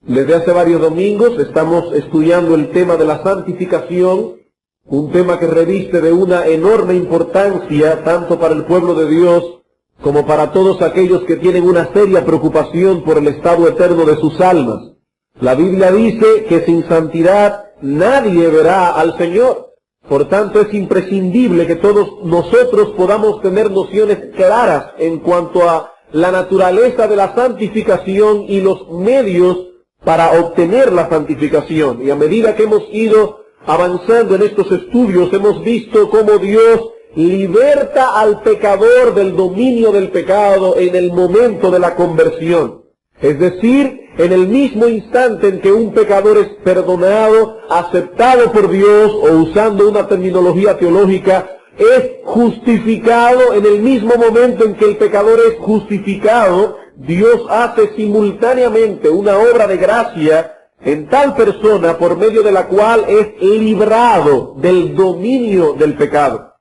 Desde hace varios domingos estamos estudiando el tema de la santificación, un tema que reviste de una enorme importancia tanto para el pueblo de Dios como para todos aquellos que tienen una seria preocupación por el estado eterno de sus almas. La Biblia dice que sin santidad nadie verá al Señor. Por tanto, es imprescindible que todos nosotros podamos tener nociones claras en cuanto a la naturaleza de la santificación y los medios para obtener la santificación. Y a medida que hemos ido avanzando en estos estudios, hemos visto cómo Dios liberta al pecador del dominio del pecado en el momento de la conversión. Es decir, en el mismo instante en que un pecador es perdonado, aceptado por Dios, o usando una terminología teológica, es justificado. En el mismo momento en que el pecador es justificado, Dios hace simultáneamente una obra de gracia en tal persona por medio de la cual es librado del dominio del pecado.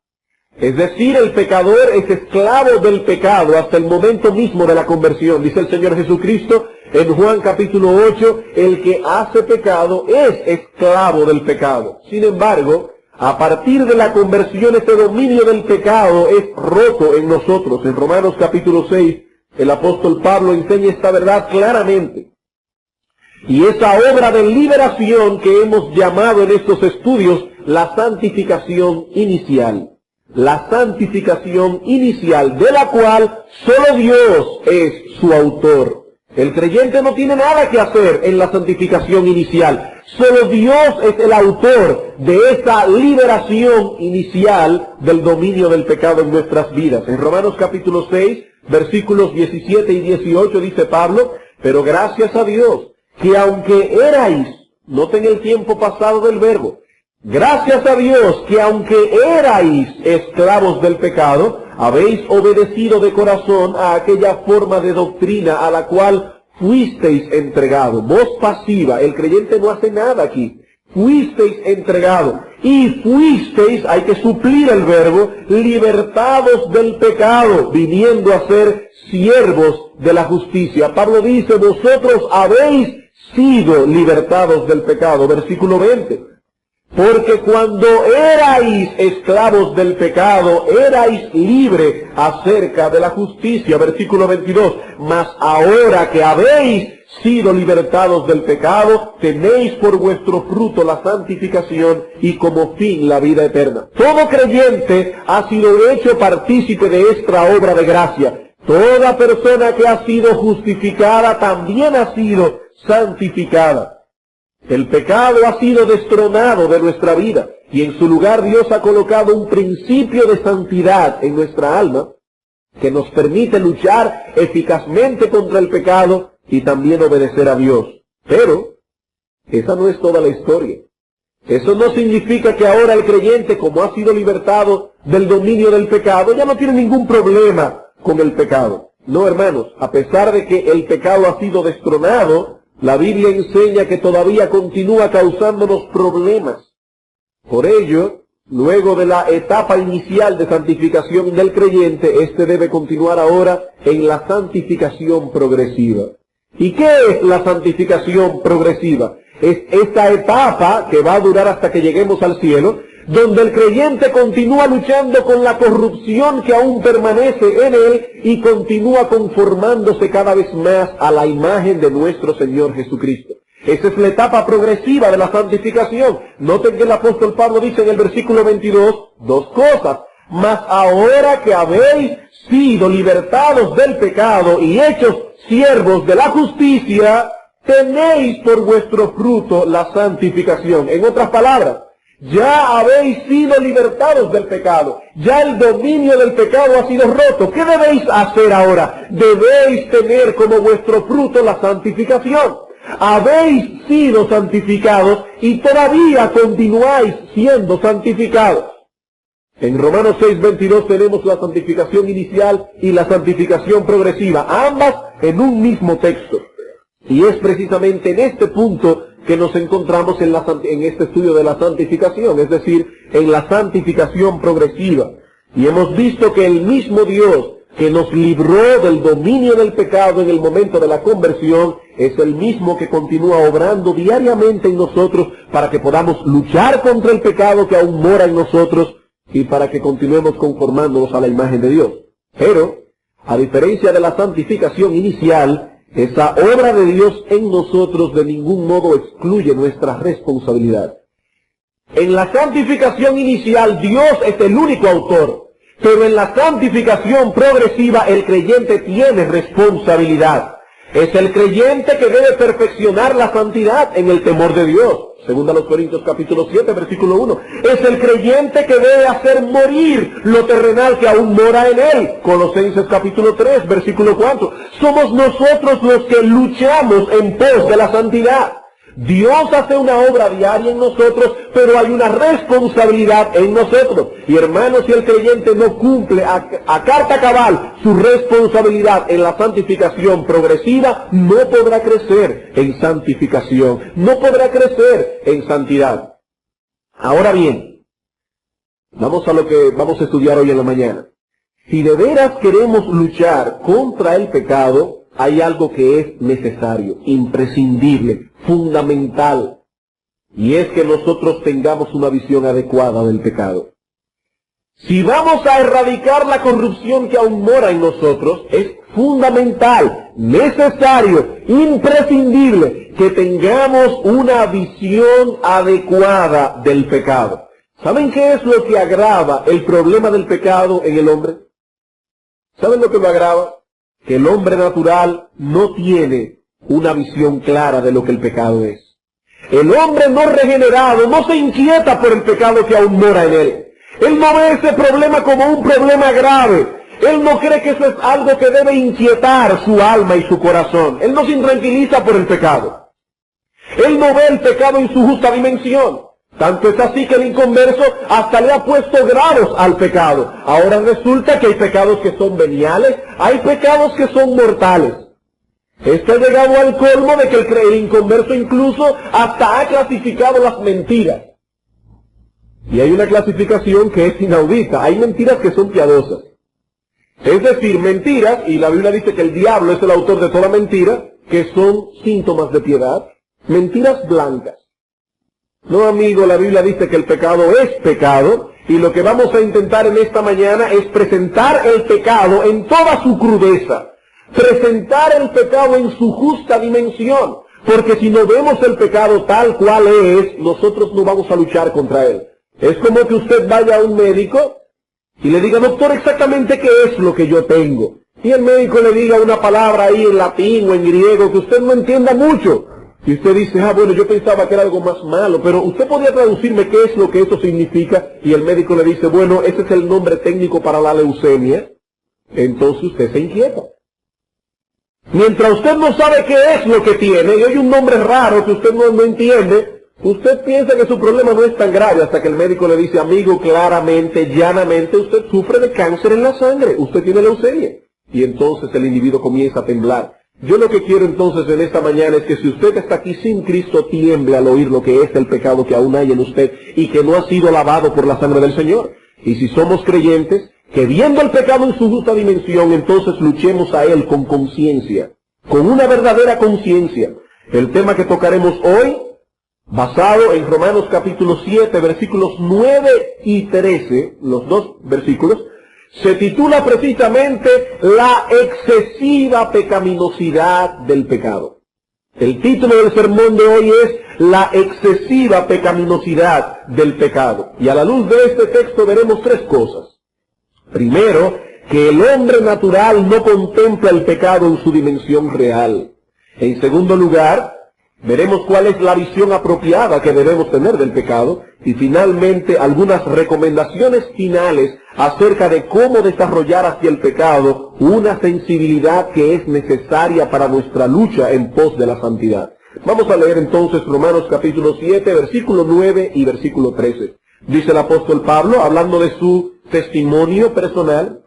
Es decir, el pecador es esclavo del pecado hasta el momento mismo de la conversión. Dice el Señor Jesucristo en Juan capítulo 8, el que hace pecado es esclavo del pecado. Sin embargo, a partir de la conversión, este dominio del pecado es roto en nosotros. En Romanos capítulo 6, el apóstol Pablo enseña esta verdad claramente. Y esa obra de liberación que hemos llamado en estos estudios la santificación inicial. La santificación inicial, de la cual solo Dios es su autor. El creyente no tiene nada que hacer en la santificación inicial. Solo Dios es el autor de esa liberación inicial del dominio del pecado en nuestras vidas. En Romanos capítulo 6, versículos 17 y 18 dice Pablo: pero gracias a Dios, que aunque erais, noten el tiempo pasado del verbo, gracias a Dios que aunque erais esclavos del pecado, habéis obedecido de corazón a aquella forma de doctrina a la cual fuisteis entregados. Voz pasiva, el creyente no hace nada aquí. Fuisteis entregados y fuisteis, hay que suplir el verbo, libertados del pecado, viniendo a ser siervos de la justicia. Pablo dice: vosotros habéis sido libertados del pecado. Versículo 20. Porque cuando erais esclavos del pecado, erais libres acerca de la justicia. Versículo 22. Mas ahora que habéis sido libertados del pecado, tenéis por vuestro fruto la santificación y como fin la vida eterna. Todo creyente ha sido hecho partícipe de esta obra de gracia. Toda persona que ha sido justificada también ha sido santificada. El pecado ha sido destronado de nuestra vida y en su lugar Dios ha colocado un principio de santidad en nuestra alma que nos permite luchar eficazmente contra el pecado y también obedecer a Dios. Pero esa no es toda la historia. Eso no significa que ahora el creyente, como ha sido libertado del dominio del pecado, ya no tiene ningún problema con el pecado. No, hermanos, a pesar de que el pecado ha sido destronado, la Biblia enseña que todavía continúa causándonos problemas. Por ello, luego de la etapa inicial de santificación del creyente, éste debe continuar ahora en la santificación progresiva. ¿Y qué es la santificación progresiva? Es esta etapa que va a durar hasta que lleguemos al cielo, donde el creyente continúa luchando con la corrupción que aún permanece en él y continúa conformándose cada vez más a la imagen de nuestro Señor Jesucristo. Esa es la etapa progresiva de la santificación. Noten que el apóstol Pablo dice en el versículo 22 dos cosas. Mas ahora que habéis sido libertados del pecado y hechos siervos de la justicia, tenéis por vuestro fruto la santificación. En otras palabras, ya habéis sido libertados del pecado. Ya el dominio del pecado ha sido roto. ¿Qué debéis hacer ahora? Debéis tener como vuestro fruto la santificación. Habéis sido santificados y todavía continuáis siendo santificados. En Romanos 6:22 tenemos la santificación inicial y la santificación progresiva, ambas en un mismo texto. Y es precisamente en este punto que nos encontramos en este estudio de la santificación, es decir, en la santificación progresiva. Y hemos visto que el mismo Dios que nos libró del dominio del pecado en el momento de la conversión, es el mismo que continúa obrando diariamente en nosotros para que podamos luchar contra el pecado que aún mora en nosotros y para que continuemos conformándonos a la imagen de Dios. Pero, a diferencia de la santificación inicial, esa obra de Dios en nosotros de ningún modo excluye nuestra responsabilidad. En la santificación inicial, Dios es el único autor, pero en la santificación progresiva el creyente tiene responsabilidad. Es el creyente que debe perfeccionar la santidad en el temor de Dios. Segunda a los Corintios capítulo 7, versículo 1. Es el creyente que debe hacer morir lo terrenal que aún mora en él. Colosenses capítulo 3, versículo 4. Somos nosotros los que luchamos en pos de la santidad. Dios hace una obra diaria en nosotros, pero hay una responsabilidad en nosotros. Y hermanos, si el creyente no cumple a carta cabal su responsabilidad en la santificación progresiva, no podrá crecer en santificación, no podrá crecer en santidad. Ahora bien, vamos a lo que vamos a estudiar hoy en la mañana. Si de veras queremos luchar contra el pecado, hay algo que es necesario, imprescindible, fundamental, y es que nosotros tengamos una visión adecuada del pecado. Si vamos a erradicar la corrupción que aún mora en nosotros, es fundamental, necesario, imprescindible que tengamos una visión adecuada del pecado. ¿Saben qué es lo que agrava el problema del pecado en el hombre? ¿Saben lo que lo agrava? Que el hombre natural no tiene una visión clara de lo que el pecado es. El hombre no regenerado no se inquieta por el pecado que aún mora en él. Él no ve ese problema como un problema grave. Él no cree que eso es algo que debe inquietar su alma y su corazón. Él no se intranquiliza por el pecado. Él no ve el pecado en su justa dimensión. Tanto es así que el inconverso hasta le ha puesto grados al pecado. Ahora resulta que hay pecados que son veniales, hay pecados que son mortales. Esto ha llegado al colmo de que el inconverso incluso hasta ha clasificado las mentiras. Y hay una clasificación que es inaudita. Hay mentiras que son piadosas. Es decir, mentiras, y la Biblia dice que el diablo es el autor de toda mentira, que son síntomas de piedad. Mentiras blancas. No, amigo, la Biblia dice que el pecado es pecado, y lo que vamos a intentar en esta mañana es presentar el pecado en toda su crudeza, presentar el pecado en su justa dimensión, porque si no vemos el pecado tal cual es, nosotros no vamos a luchar contra él. Es como que usted vaya a un médico y le diga, doctor, exactamente qué es lo que yo tengo, y el médico le diga una palabra ahí en latín o en griego que usted no entienda mucho. Y usted dice, bueno, yo pensaba que era algo más malo, pero usted podría traducirme qué es lo que eso significa, y el médico le dice, bueno, ese es el nombre técnico para la leucemia. Entonces usted se inquieta. Mientras usted no sabe qué es lo que tiene, y hay un nombre raro que usted no entiende, usted piensa que su problema no es tan grave, hasta que el médico le dice, amigo, claramente, llanamente, usted sufre de cáncer en la sangre, usted tiene leucemia. Y entonces el individuo comienza a temblar. Yo lo que quiero entonces en esta mañana es que si usted está aquí sin Cristo, tiemble al oír lo que es el pecado que aún hay en usted y que no ha sido lavado por la sangre del Señor. Y si somos creyentes, que viendo el pecado en su justa dimensión, entonces luchemos a él con conciencia, con una verdadera conciencia. El tema que tocaremos hoy, basado en Romanos capítulo 7, versículos 9 y 13, los dos versículos, se titula precisamente La excesiva pecaminosidad del pecado. El título del sermón de hoy es La excesiva pecaminosidad del pecado. Y a la luz de este texto veremos tres cosas. Primero, que el hombre natural no contempla el pecado en su dimensión real. En segundo lugar, veremos cuál es la visión apropiada que debemos tener del pecado. Y finalmente, algunas recomendaciones finales acerca de cómo desarrollar hacia el pecado una sensibilidad que es necesaria para nuestra lucha en pos de la santidad. Vamos a leer entonces Romanos capítulo 7, versículo 9 y versículo 13. Dice el apóstol Pablo, hablando de su testimonio personal,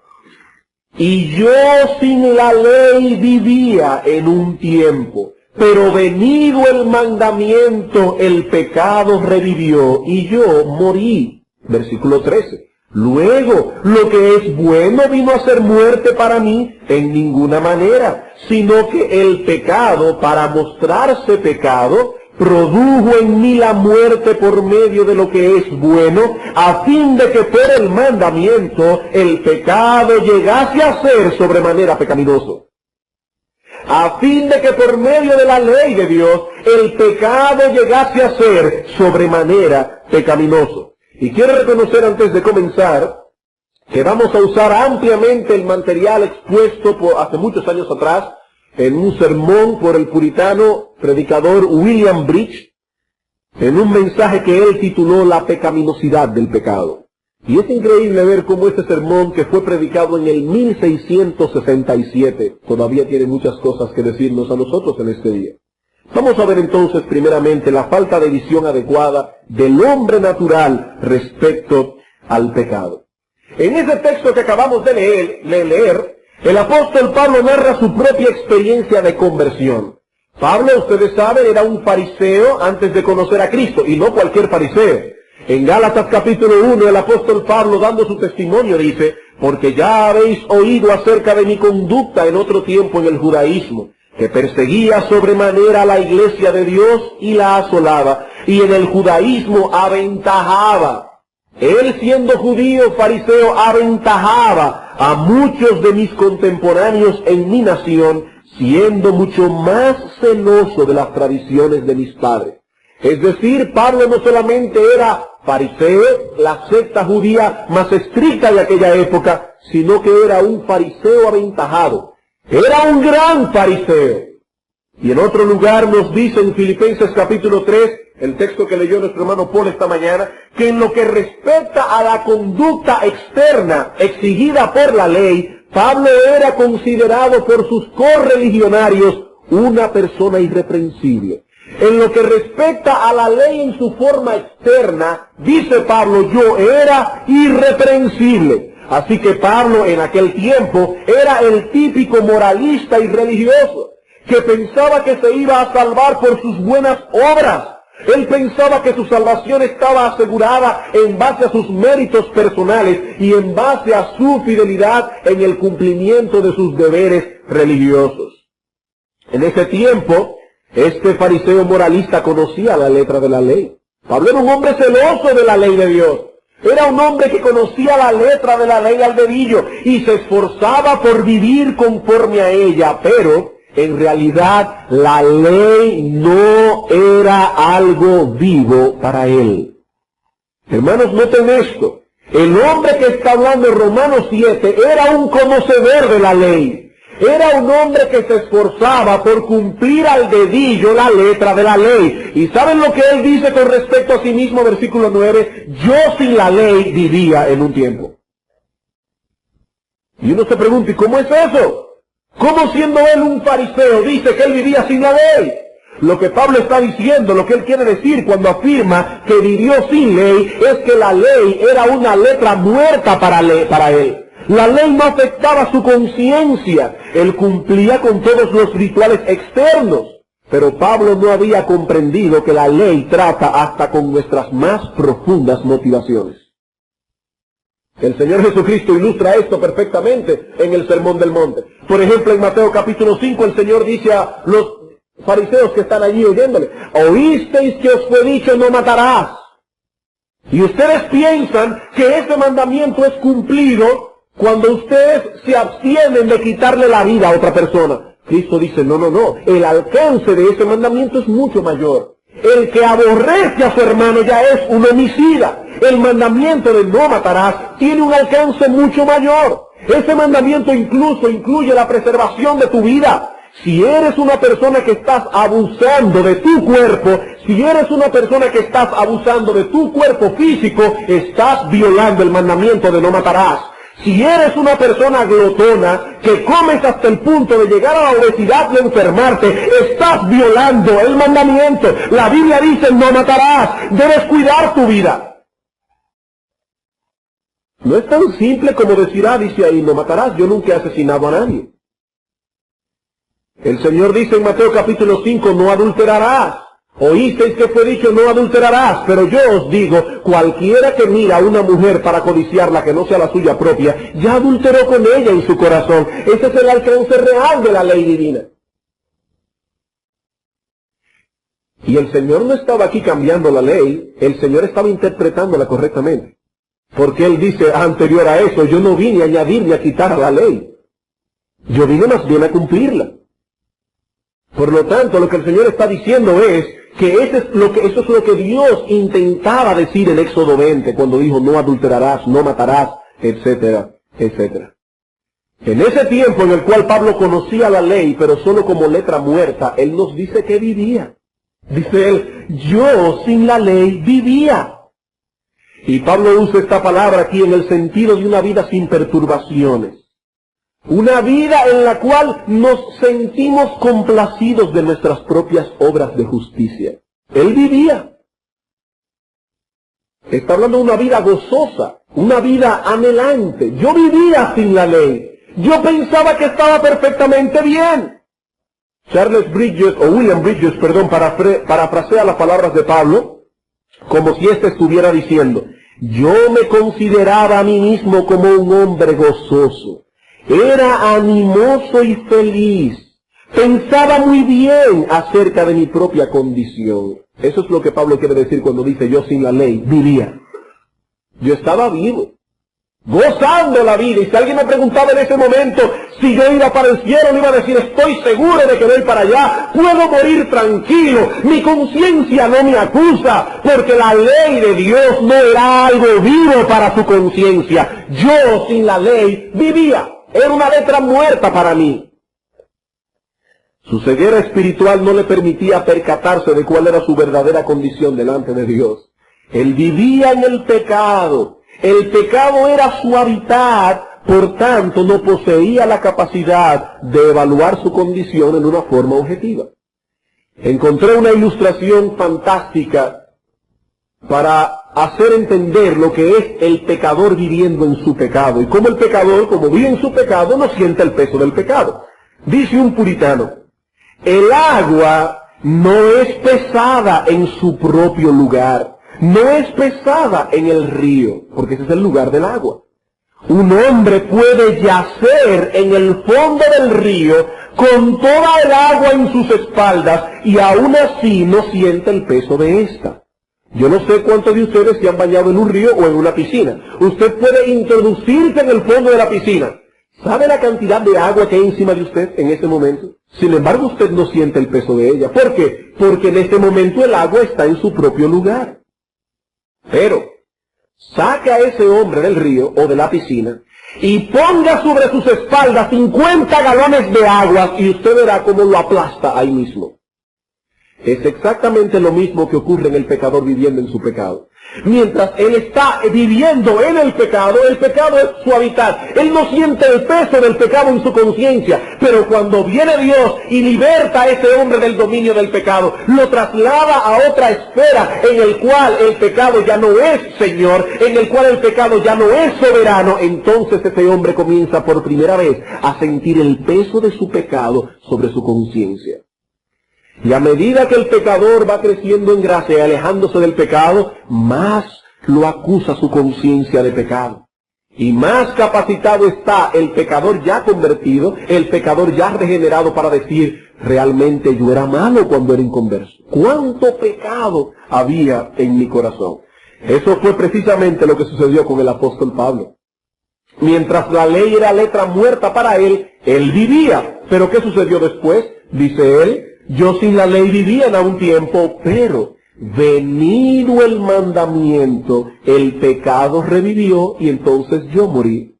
y yo sin la ley vivía en un tiempo, pero venido el mandamiento, el pecado revivió y yo morí. Versículo 13. Luego, lo que es bueno vino a ser muerte para mí en ninguna manera, sino que el pecado, para mostrarse pecado, produjo en mí la muerte por medio de lo que es bueno, a fin de que por el mandamiento el pecado llegase a ser sobremanera pecaminoso. A fin de que por medio de la ley de Dios el pecado llegase a ser sobremanera pecaminoso. Y quiero reconocer antes de comenzar que vamos a usar ampliamente el material expuesto hace muchos años atrás en un sermón por el puritano predicador William Bridge, en un mensaje que él tituló La pecaminosidad del pecado. Y es increíble ver cómo este sermón, que fue predicado en el 1667, todavía tiene muchas cosas que decirnos a nosotros en este día. Vamos a ver entonces primeramente la falta de visión adecuada del hombre natural respecto al pecado. En ese texto que acabamos de leer, el apóstol Pablo narra su propia experiencia de conversión. Pablo, ustedes saben, era un fariseo antes de conocer a Cristo, y no cualquier fariseo. En Gálatas capítulo 1, el apóstol Pablo, dando su testimonio, dice: porque ya habéis oído acerca de mi conducta en otro tiempo en el judaísmo, que perseguía sobremanera a la iglesia de Dios y la asolaba, y en el judaísmo aventajaba. Él, siendo judío, fariseo, aventajaba a muchos de mis contemporáneos en mi nación, siendo mucho más celoso de las tradiciones de mis padres. Es decir, Pablo no solamente era fariseo, la secta judía más estricta de aquella época, sino que era un fariseo aventajado. Era un gran fariseo. Y en otro lugar nos dice en Filipenses capítulo 3, el texto que leyó nuestro hermano Paul esta mañana, que en lo que respecta a la conducta externa exigida por la ley, Pablo era considerado por sus correligionarios una persona irreprensible. En lo que respecta a la ley en su forma externa, dice Pablo, yo era irreprensible. Así que Pablo en aquel tiempo era el típico moralista y religioso, que pensaba que se iba a salvar por sus buenas obras. Él pensaba que su salvación estaba asegurada en base a sus méritos personales y en base a su fidelidad en el cumplimiento de sus deberes religiosos. En ese tiempo, este fariseo moralista conocía la letra de la ley. Pablo era un hombre celoso de la ley de Dios. Era un hombre que conocía la letra de la ley al dedillo y se esforzaba por vivir conforme a ella, pero en realidad la ley no era algo vivo para él. Hermanos, noten esto. El hombre que está hablando en Romanos 7 era un conocedor de la ley. Era un hombre que se esforzaba por cumplir al dedillo la letra de la ley. ¿Y saben lo que él dice con respecto a sí mismo? Versículo 9. Yo sin la ley vivía en un tiempo. Y uno se pregunta, ¿y cómo es eso? ¿Cómo siendo él un fariseo dice que él vivía sin la ley? Lo que Pablo está diciendo, lo que él quiere decir cuando afirma que vivió sin ley, es que la ley era una letra muerta para él. La ley no afectaba su conciencia. Él cumplía con todos los rituales externos. Pero Pablo no había comprendido que la ley trata hasta con nuestras más profundas motivaciones. El Señor Jesucristo ilustra esto perfectamente en el Sermón del Monte. Por ejemplo, en Mateo capítulo 5, el Señor dice a los fariseos que están allí oyéndole: oísteis que os fue dicho, no matarás. Y ustedes piensan que ese mandamiento es cumplido cuando ustedes se abstienen de quitarle la vida a otra persona. Cristo dice, no. El alcance de ese mandamiento es mucho mayor. El que aborrece a su hermano ya es un homicida. El mandamiento de no matarás tiene un alcance mucho mayor. Ese mandamiento incluso incluye la preservación de tu vida. Si eres una persona que estás abusando de tu cuerpo, si eres una persona que estás abusando de tu cuerpo físico, estás violando el mandamiento de no matarás. Si eres una persona glotona, que comes hasta el punto de llegar a la obesidad y enfermarte, estás violando el mandamiento. La Biblia dice, no matarás, debes cuidar tu vida. No es tan simple como decir, dice ahí, no matarás, yo nunca he asesinado a nadie. El Señor dice en Mateo capítulo 5, no adulterarás. Oísteis que fue dicho, no adulterarás, pero yo os digo, cualquiera que mira a una mujer para codiciarla que no sea la suya propia, ya adulteró con ella en su corazón. Ese es el alcance real de la ley divina. Y el Señor no estaba aquí cambiando la ley, el Señor estaba interpretándola correctamente. Porque Él dice anterior a eso, yo no vine a añadir ni a quitar a la ley. Yo vine más bien a cumplirla. Por lo tanto, lo que el Señor está diciendo es que eso es lo que Dios intentaba decir en Éxodo 20, cuando dijo no adulterarás, no matarás, etcétera, etcétera. En ese tiempo en el cual Pablo conocía la ley, pero solo como letra muerta, él nos dice que vivía. Dice él, yo sin la ley vivía. Y Pablo usa esta palabra aquí en el sentido de una vida sin perturbaciones. Una vida en la cual nos sentimos complacidos de nuestras propias obras de justicia. Él vivía. Está hablando de una vida gozosa, una vida anhelante. Yo vivía sin la ley. Yo pensaba que estaba perfectamente bien. Charles Bridges, o William Bridges, perdón, parafrasea las palabras de Pablo, como si éste estuviera diciendo, yo me consideraba a mí mismo como un hombre gozoso. Era animoso y feliz. Pensaba muy bien acerca de mi propia condición. Eso es lo que Pablo quiere decir cuando dice yo sin la ley vivía. Yo estaba vivo, gozando la vida. Y si alguien me preguntaba en ese momento si yo iba para el cielo, le iba a decir estoy seguro de que voy para allá. Puedo morir tranquilo. Mi conciencia no me acusa, porque la ley de Dios no era algo vivo para su conciencia. Yo sin la ley vivía. Era una letra muerta para mí. Su ceguera espiritual no le permitía percatarse de cuál era su verdadera condición delante de Dios. Él vivía en el pecado. El pecado era su hábitat, por tanto no poseía la capacidad de evaluar su condición en una forma objetiva. Encontré una ilustración fantástica para hacer entender lo que es el pecador viviendo en su pecado, y cómo el pecador, como vive en su pecado, no siente el peso del pecado. Dice un puritano, el agua no es pesada en su propio lugar, no es pesada en el río, porque ese es el lugar del agua. Un hombre puede yacer en el fondo del río con toda el agua en sus espaldas y aún así no siente el peso de esta. Yo no sé cuántos de ustedes se han bañado en un río o en una piscina. Usted puede introducirse en el fondo de la piscina. ¿Sabe la cantidad de agua que hay encima de usted en ese momento? Sin embargo, usted no siente el peso de ella. ¿Por qué? Porque en ese momento el agua está en su propio lugar. Pero saque a ese hombre del río o de la piscina y ponga sobre sus espaldas 50 galones de agua y usted verá cómo lo aplasta ahí mismo. Es exactamente lo mismo que ocurre en el pecador viviendo en su pecado. Mientras él está viviendo en el pecado es su hábitat. Él no siente el peso del pecado en su conciencia, pero cuando viene Dios y liberta a ese hombre del dominio del pecado, lo traslada a otra esfera en el cual el pecado ya no es Señor, en el cual el pecado ya no es soberano, entonces ese hombre comienza por primera vez a sentir el peso de su pecado sobre su conciencia. Y a medida que el pecador va creciendo en gracia y alejándose del pecado, más lo acusa su conciencia de pecado. Y más capacitado está el pecador ya convertido, el pecador ya regenerado para decir, realmente yo era malo cuando era inconverso. ¿Cuánto pecado había en mi corazón? Eso fue precisamente lo que sucedió con el apóstol Pablo. Mientras la ley era letra muerta para él, él vivía. ¿Pero qué sucedió después? Dice él, yo sin la ley vivía en un tiempo, pero venido el mandamiento, el pecado revivió y entonces yo morí.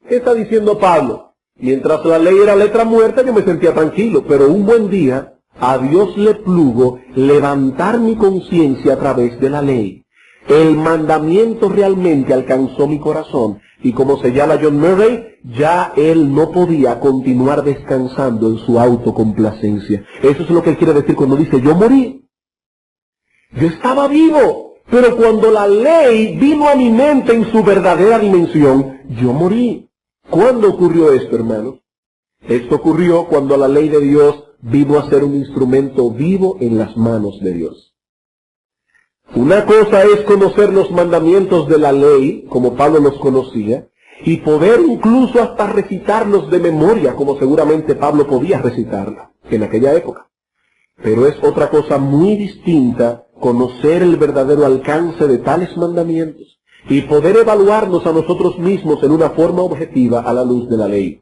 ¿Qué está diciendo Pablo? Mientras la ley era letra muerta yo me sentía tranquilo, pero un buen día a Dios le plugo levantar mi conciencia a través de la ley. El mandamiento realmente alcanzó mi corazón y como señala John Murray, ya él no podía continuar descansando en su autocomplacencia. Eso es lo que él quiere decir cuando dice yo morí. Yo estaba vivo, pero cuando la ley vino a mi mente en su verdadera dimensión, yo morí. ¿Cuándo ocurrió esto, hermanos? Esto ocurrió cuando la ley de Dios vino a ser un instrumento vivo en las manos de Dios. Una cosa es conocer los mandamientos de la ley, como Pablo los conocía, y poder incluso hasta recitarlos de memoria, como seguramente Pablo podía recitarla en aquella época. Pero es otra cosa muy distinta conocer el verdadero alcance de tales mandamientos y poder evaluarnos a nosotros mismos en una forma objetiva a la luz de la ley.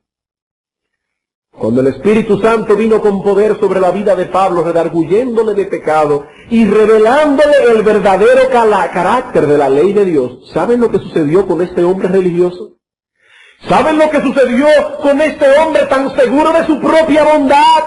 Cuando el Espíritu Santo vino con poder sobre la vida de Pablo, redarguyéndole de pecado y revelándole el verdadero carácter de la ley de Dios, ¿saben lo que sucedió con este hombre religioso? ¿Saben lo que sucedió con este hombre tan seguro de su propia bondad,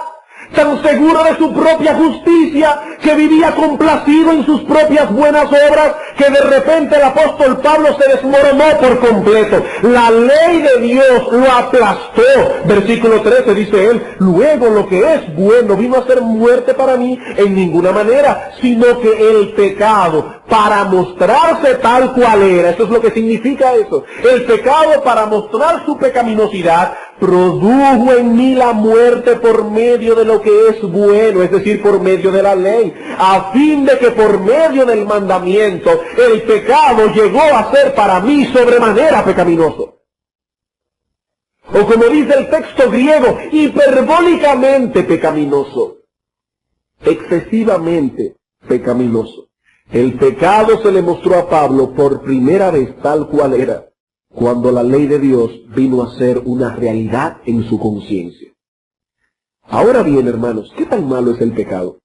tan seguro de su propia justicia, que vivía complacido en sus propias buenas obras, que de repente el apóstol Pablo se desmoronó por completo? La ley de Dios lo aplastó. Versículo 13 dice él: luego lo que es bueno vino a ser muerte para mí en ninguna manera, sino que el pecado, para mostrarse tal cual era, eso es lo que significa eso, el pecado, para mostrar su pecaminosidad, produjo en mí la muerte por medio de lo que es bueno, es decir, por medio de la ley, a fin de que por medio del mandamiento el pecado llegó a ser para mí sobremanera pecaminoso. O como dice el texto griego, hiperbólicamente pecaminoso, excesivamente pecaminoso. El pecado se le mostró a Pablo por primera vez tal cual era, cuando la ley de Dios vino a ser una realidad en su conciencia. Ahora bien, hermanos, ¿qué tan malo es el pecado?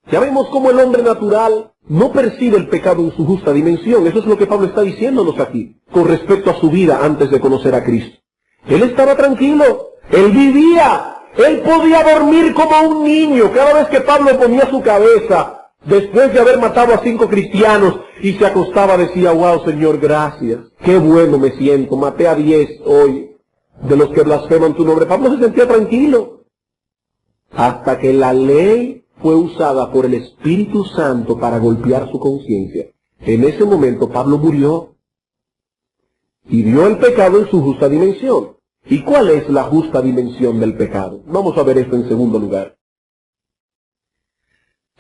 Ya vemos cómo el hombre natural no percibe el pecado en su justa dimensión. Eso es lo que Pablo está diciéndonos aquí, con respecto a su vida antes de conocer a Cristo. Él estaba tranquilo, él vivía, él podía dormir como un niño. Cada vez que Pablo ponía su cabeza, después de haber matado a 5 cristianos, y se acostaba, decía: wow, Señor, gracias, qué bueno me siento, maté a 10 hoy de los que blasfeman tu nombre. Pablo se sentía tranquilo, hasta que la ley fue usada por el Espíritu Santo para golpear su conciencia. En ese momento Pablo murió y vio el pecado en su justa dimensión. ¿Y cuál es la justa dimensión del pecado? Vamos a ver esto en segundo lugar.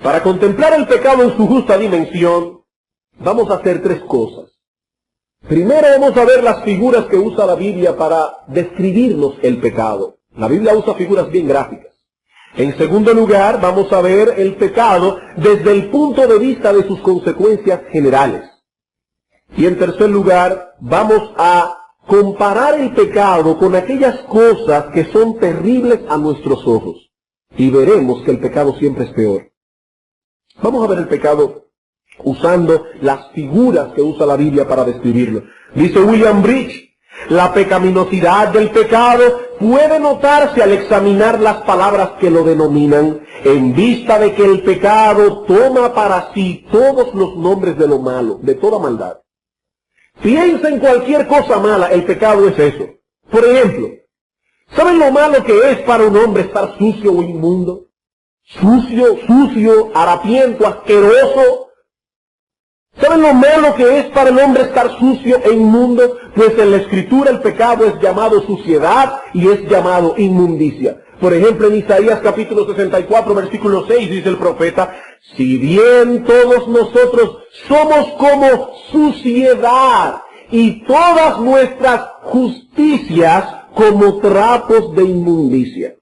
Para contemplar el pecado en su justa dimensión, vamos a hacer 3 cosas. Primero vamos a ver las figuras que usa la Biblia para describirnos el pecado. La Biblia usa figuras bien gráficas. En segundo lugar, vamos a ver el pecado desde el punto de vista de sus consecuencias generales. Y en tercer lugar, vamos a comparar el pecado con aquellas cosas que son terribles a nuestros ojos. Y veremos que el pecado siempre es peor. Vamos a ver el pecado usando las figuras que usa la Biblia para describirlo. Dice William Bridge: la pecaminosidad del pecado puede notarse al examinar las palabras que lo denominan, en vista de que el pecado toma para sí todos los nombres de lo malo, de toda maldad. Piensa en cualquier cosa mala, el pecado es eso. Por ejemplo, ¿saben lo malo que es para un hombre estar sucio o inmundo? Sucio, harapiento, asqueroso. ¿Saben lo malo que es para el hombre estar sucio e inmundo? Pues en la Escritura el pecado es llamado suciedad y es llamado inmundicia. Por ejemplo, en Isaías capítulo 64, versículo 6, dice el profeta: si bien todos nosotros somos como suciedad y todas nuestras justicias como trapos de inmundicia.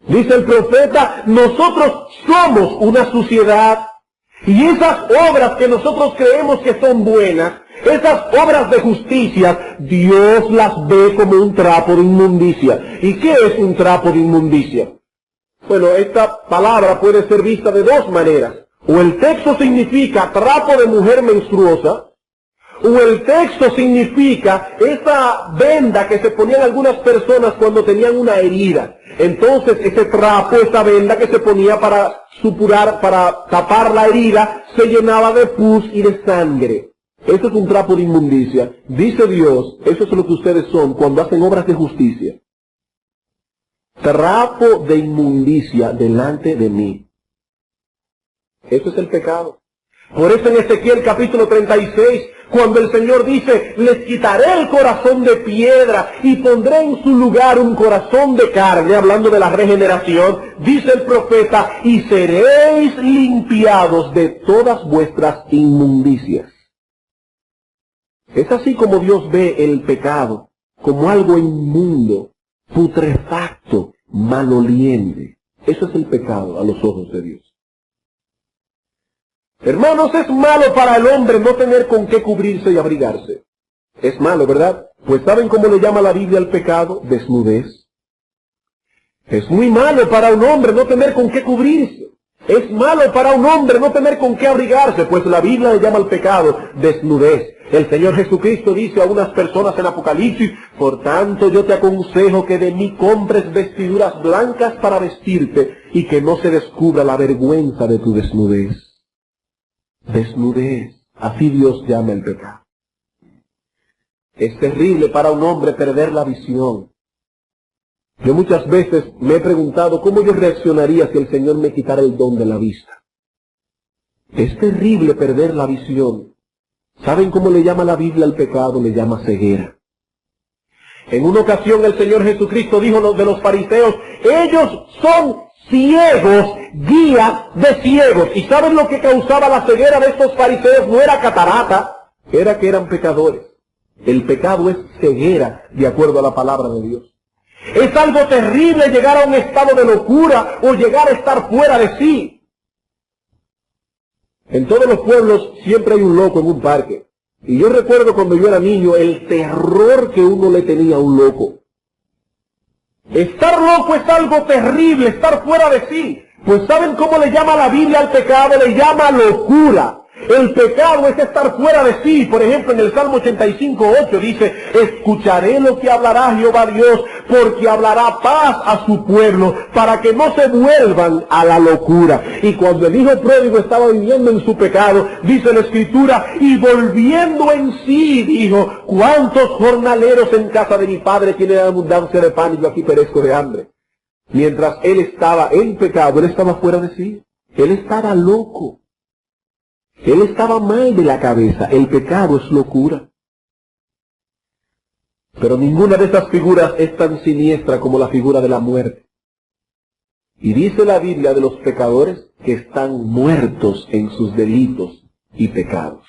Dice el profeta, nosotros somos una suciedad. Y esas obras que nosotros creemos que son buenas, esas obras de justicia, Dios las ve como un trapo de inmundicia. ¿Y qué es un trapo de inmundicia? Bueno, esta palabra puede ser vista de 2 maneras. O el texto significa trapo de mujer menstruosa, o el texto significa esa venda que se ponían algunas personas cuando tenían una herida. Entonces ese trapo, esa venda que se ponía para supurar, para tapar la herida, se llenaba de pus y de sangre. Eso es un trapo de inmundicia. Dice Dios, eso es lo que ustedes son cuando hacen obras de justicia. Trapo de inmundicia delante de mí. Eso es el pecado. Por eso en Ezequiel capítulo 36, Cuando el Señor dice, les quitaré el corazón de piedra y pondré en su lugar un corazón de carne, hablando de la regeneración, dice el profeta, y seréis limpiados de todas vuestras inmundicias. Es así como Dios ve el pecado, como algo inmundo, putrefacto, maloliente. Eso es el pecado a los ojos de Dios. Hermanos, es malo para el hombre no tener con qué cubrirse y abrigarse. Es malo, ¿verdad? Pues ¿saben cómo le llama la Biblia al pecado? Desnudez. Es muy malo para un hombre no tener con qué cubrirse. Es malo para un hombre no tener con qué abrigarse, pues la Biblia le llama al pecado desnudez. El Señor Jesucristo dice a unas personas en Apocalipsis, por tanto yo te aconsejo que de mí compres vestiduras blancas para vestirte y que no se descubra la vergüenza de tu desnudez. Desnudez, así Dios llama el pecado. Es terrible para un hombre perder la visión. Yo muchas veces me he preguntado cómo yo reaccionaría si el Señor me quitara el don de la vista. Es terrible perder la visión. ¿Saben cómo le llama la Biblia al pecado? Le llama ceguera. En una ocasión el Señor Jesucristo dijo de los fariseos, ellos son ciegos, guías de ciegos. ¿Y saben lo que causaba la ceguera de estos fariseos? No era catarata, era que eran pecadores. El pecado es ceguera, de acuerdo a la palabra de Dios. Es algo terrible llegar a un estado de locura o llegar a estar fuera de sí. En todos los pueblos siempre hay un loco en un parque. Y yo recuerdo cuando yo era niño el terror que uno le tenía a un loco. Estar loco es algo terrible, estar fuera de sí. Pues ¿saben cómo le llama la Biblia al pecado? Le llama locura. El pecado es estar fuera de sí. Por ejemplo, en el Salmo 85:8 dice, escucharé lo que hablará Jehová Dios, porque hablará paz a su pueblo, para que no se vuelvan a la locura. Y cuando el hijo pródigo estaba viviendo en su pecado, dice la Escritura, y volviendo en sí, dijo, ¿cuántos jornaleros en casa de mi padre tienen abundancia de pan y yo aquí perezco de hambre? Mientras él estaba en pecado, él estaba fuera de sí. Él estaba loco. Él estaba mal de la cabeza. El pecado es locura. Pero ninguna de esas figuras es tan siniestra como la figura de la muerte. Y dice la Biblia de los pecadores que están muertos en sus delitos y pecados.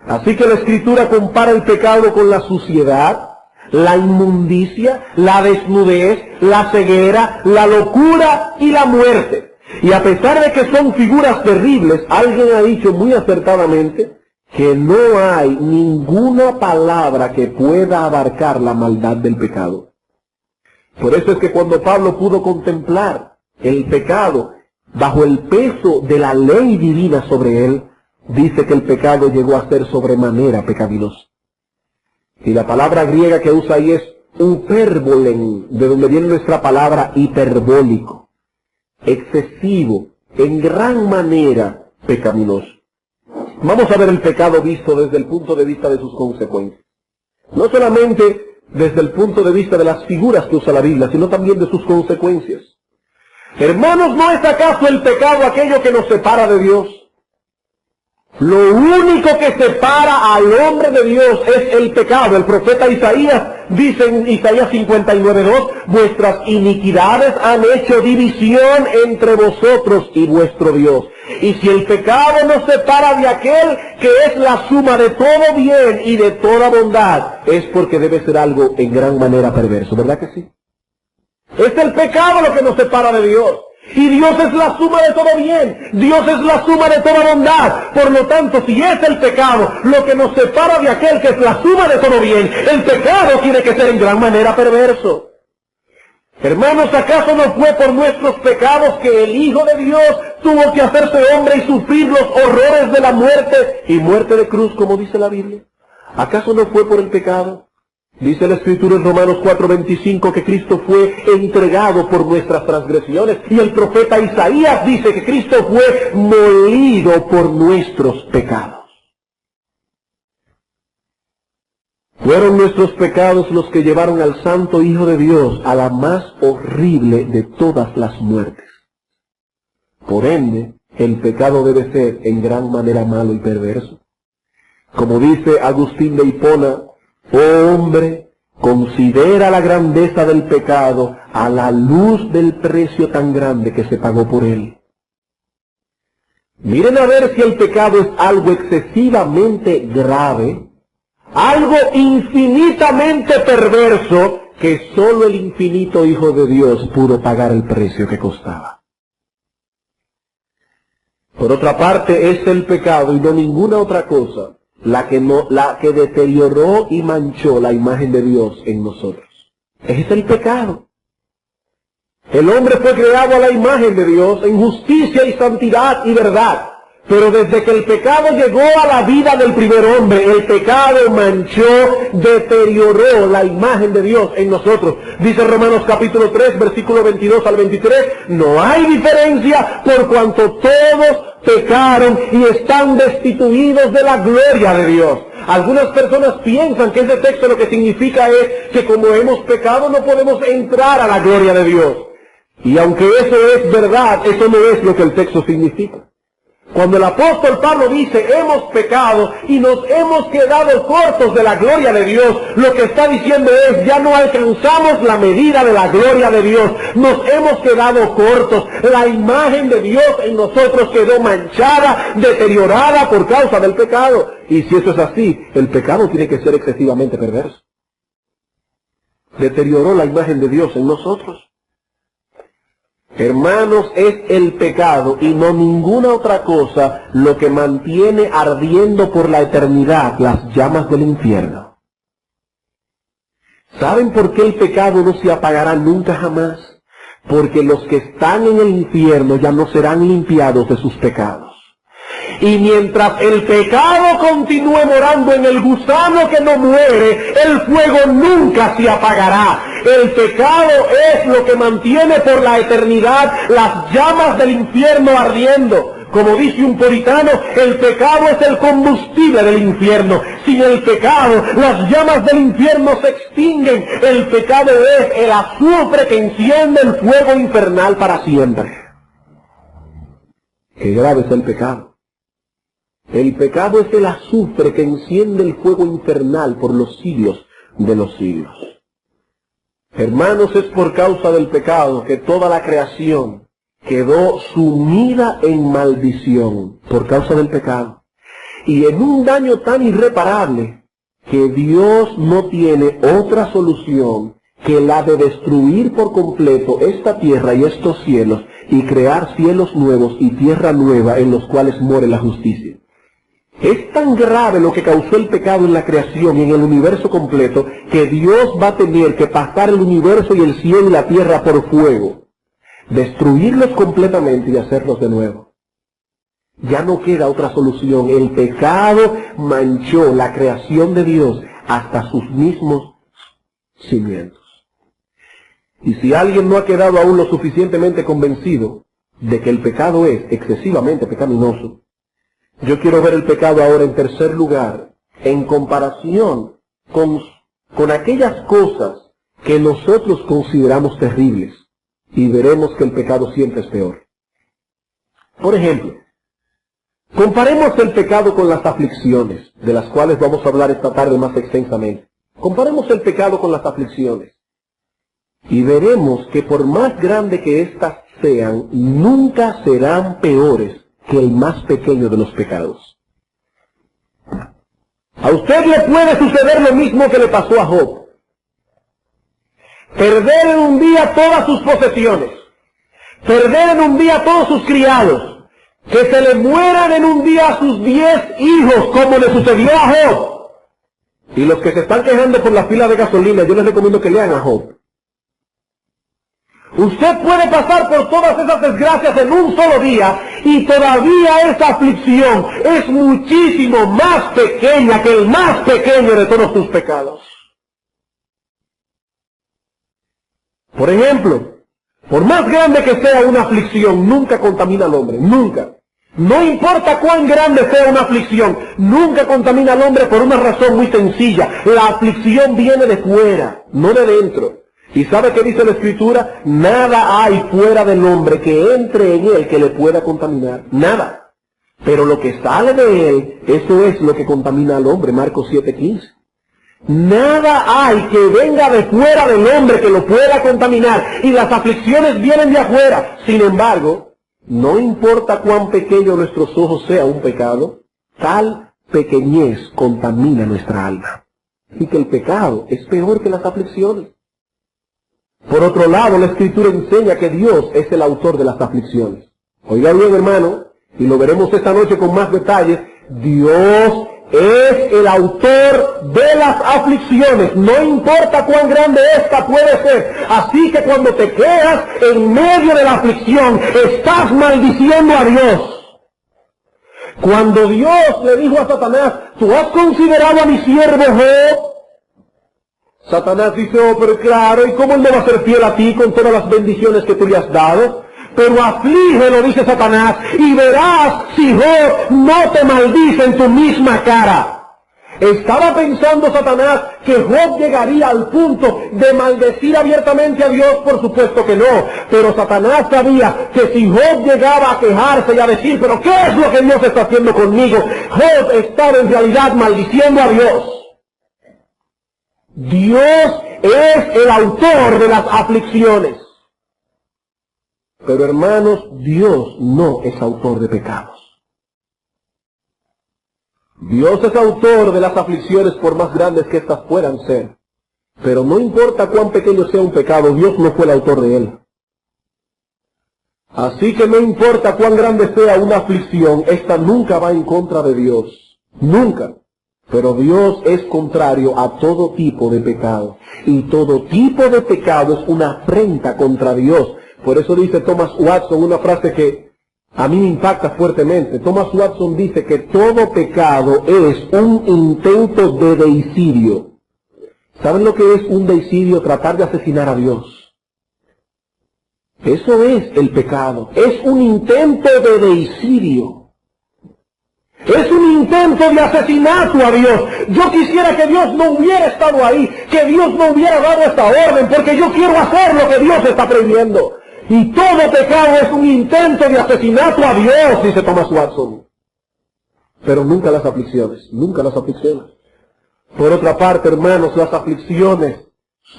Así que la Escritura compara el pecado con la suciedad, la inmundicia, la desnudez, la ceguera, la locura y la muerte. Y a pesar de que son figuras terribles, alguien ha dicho muy acertadamente que no hay ninguna palabra que pueda abarcar la maldad del pecado. Por eso es que cuando Pablo pudo contemplar el pecado bajo el peso de la ley divina sobre él, dice que el pecado llegó a ser sobremanera pecaminoso. Y la palabra griega que usa ahí es hyperbolen, de donde viene nuestra palabra hiperbólico. Excesivo, en gran manera pecaminoso. Vamos a ver el pecado visto desde el punto de vista de sus consecuencias. No solamente desde el punto de vista de las figuras que usa la Biblia, sino también de sus consecuencias. Hermanos, ¿no es acaso el pecado aquello que nos separa de Dios? Lo único que separa al hombre de Dios es el pecado. El profeta Isaías dice en Isaías 59:2, vuestras iniquidades han hecho división entre vosotros y vuestro Dios. Y si el pecado nos separa de aquel que es la suma de todo bien y de toda bondad, es porque debe ser algo en gran manera perverso, ¿verdad que sí? Es el pecado lo que nos separa de Dios. Y Dios es la suma de todo bien. Dios es la suma de toda bondad. Por lo tanto, si es el pecado lo que nos separa de aquel que es la suma de todo bien, el pecado tiene que ser en gran manera perverso. Hermanos, ¿acaso no fue por nuestros pecados que el Hijo de Dios tuvo que hacerse hombre y sufrir los horrores de la muerte y muerte de cruz, como dice la Biblia? ¿Acaso no fue por el pecado? Dice la Escritura en Romanos 4:25 que Cristo fue entregado por nuestras transgresiones. Y el profeta Isaías dice que Cristo fue molido por nuestros pecados. Fueron nuestros pecados los que llevaron al Santo Hijo de Dios a la más horrible de todas las muertes. Por ende, el pecado debe ser en gran manera malo y perverso. Como dice Agustín de Hipona, oh hombre, considera la grandeza del pecado a la luz del precio tan grande que se pagó por él. Miren a ver si el pecado es algo excesivamente grave, algo infinitamente perverso, que solo el infinito Hijo de Dios pudo pagar el precio que costaba. Por otra parte, es el pecado y no ninguna otra cosa la que deterioró y manchó la imagen de Dios en nosotros. Es el pecado. El hombre fue creado a la imagen de Dios en justicia y santidad y verdad. Pero desde que el pecado llegó a la vida del primer hombre, el pecado manchó, deterioró la imagen de Dios en nosotros. Dice Romanos capítulo 3, versículo 22 al 23, no hay diferencia por cuanto todos pecaron y están destituidos de la gloria de Dios. Algunas personas piensan que ese texto lo que significa es que como hemos pecado no podemos entrar a la gloria de Dios. Y aunque eso es verdad, eso no es lo que el texto significa. Cuando el apóstol Pablo dice, hemos pecado y nos hemos quedado cortos de la gloria de Dios, lo que está diciendo es, ya no alcanzamos la medida de la gloria de Dios, nos hemos quedado cortos, la imagen de Dios en nosotros quedó manchada, deteriorada por causa del pecado. Y si eso es así, el pecado tiene que ser excesivamente perverso. Deterioró la imagen de Dios en nosotros. Hermanos, es el pecado y no ninguna otra cosa lo que mantiene ardiendo por la eternidad las llamas del infierno. ¿Saben por qué el pecado no se apagará nunca jamás? Porque los que están en el infierno ya no serán limpiados de sus pecados. Y mientras el pecado continúe morando en el gusano que no muere, el fuego nunca se apagará. El pecado es lo que mantiene por la eternidad las llamas del infierno ardiendo. Como dice un puritano, el pecado es el combustible del infierno. Sin el pecado, las llamas del infierno se extinguen. El pecado es el azufre que enciende el fuego infernal para siempre. Qué grave es el pecado. El pecado es el azufre que enciende el fuego infernal por los siglos de los siglos. Hermanos, es por causa del pecado que toda la creación quedó sumida en maldición por causa del pecado. Y en un daño tan irreparable que Dios no tiene otra solución que la de destruir por completo esta tierra y estos cielos y crear cielos nuevos y tierra nueva en los cuales more la justicia. Es tan grave lo que causó el pecado en la creación y en el universo completo que Dios va a tener que pasar el universo y el cielo y la tierra por fuego, destruirlos completamente y hacerlos de nuevo. Ya no queda otra solución. El pecado manchó la creación de Dios hasta sus mismos cimientos. Y si alguien no ha quedado aún lo suficientemente convencido de que el pecado es excesivamente pecaminoso, yo quiero ver el pecado ahora en tercer lugar, en comparación con aquellas cosas que nosotros consideramos terribles, y veremos que el pecado siempre es peor. Por ejemplo, comparemos el pecado con las aflicciones, de las cuales vamos a hablar esta tarde más extensamente. Comparemos el pecado con las aflicciones, y veremos que por más grande que éstas sean, nunca serán peores que el más pequeño de los pecados. A usted le puede suceder lo mismo que le pasó a Job. Perder en un día todas sus posesiones, perder en un día todos sus criados, que se le mueran en un día sus 10 hijos, como le sucedió a Job. Y los que se están quejando por la fila de gasolina, yo les recomiendo que lean a Job. Usted puede pasar por todas esas desgracias en un solo día y todavía esa aflicción es muchísimo más pequeña que el más pequeño de todos tus pecados. Por ejemplo, por más grande que sea una aflicción, nunca contamina al hombre, nunca. No importa cuán grande sea una aflicción, nunca contamina al hombre por una razón muy sencilla. La aflicción viene de fuera, no de dentro. ¿Y sabe qué dice la Escritura? Nada hay fuera del hombre que entre en él que le pueda contaminar. Nada. Pero lo que sale de él, eso es lo que contamina al hombre, Marcos 7:15. Nada hay que venga de fuera del hombre que lo pueda contaminar, y las aflicciones vienen de afuera. Sin embargo, no importa cuán pequeño nuestros ojos sea un pecado, tal pequeñez contamina nuestra alma. Y que el pecado es peor que las aflicciones. Por otro lado, la Escritura enseña que Dios es el autor de las aflicciones. Oiga bien, hermano, y lo veremos esta noche con más detalles, Dios es el autor de las aflicciones, no importa cuán grande esta puede ser. Así que cuando te quedas en medio de la aflicción, estás maldiciendo a Dios. Cuando Dios le dijo a Satanás, ¿tú has considerado a mi siervo Job? Satanás dice, oh, pero claro, ¿y cómo él no va a ser fiel a ti con todas las bendiciones que tú le has dado? Pero aflígelo, dice Satanás, y verás si Job no te maldice en tu misma cara. ¿Estaba pensando Satanás que Job llegaría al punto de maldecir abiertamente a Dios? Por supuesto que no. Pero Satanás sabía que si Job llegaba a quejarse y a decir, ¿pero qué es lo que Dios está haciendo conmigo?, Job estaba en realidad maldiciendo a Dios. Dios es el autor de las aflicciones. Pero hermanos, Dios no es autor de pecados. Dios es autor de las aflicciones por más grandes que éstas puedan ser. Pero no importa cuán pequeño sea un pecado, Dios no fue el autor de él. Así que no importa cuán grande sea una aflicción, esta nunca va en contra de Dios. Nunca. Pero Dios es contrario a todo tipo de pecado. Y todo tipo de pecado es una afrenta contra Dios. Por eso dice Thomas Watson una frase que a mí me impacta fuertemente. Thomas Watson dice que todo pecado es un intento de deicidio. ¿Saben lo que es un deicidio? Tratar de asesinar a Dios. Eso es el pecado. Es un intento de deicidio. Es un intento de asesinato a Dios. Yo quisiera que Dios no hubiera estado ahí, que Dios no hubiera dado esta orden, porque yo quiero hacer lo que Dios está prohibiendo. Y todo pecado es un intento de asesinato a Dios, dice Thomas Watson. Pero nunca las aflicciones, nunca las aflicciones. Por otra parte, hermanos, las aflicciones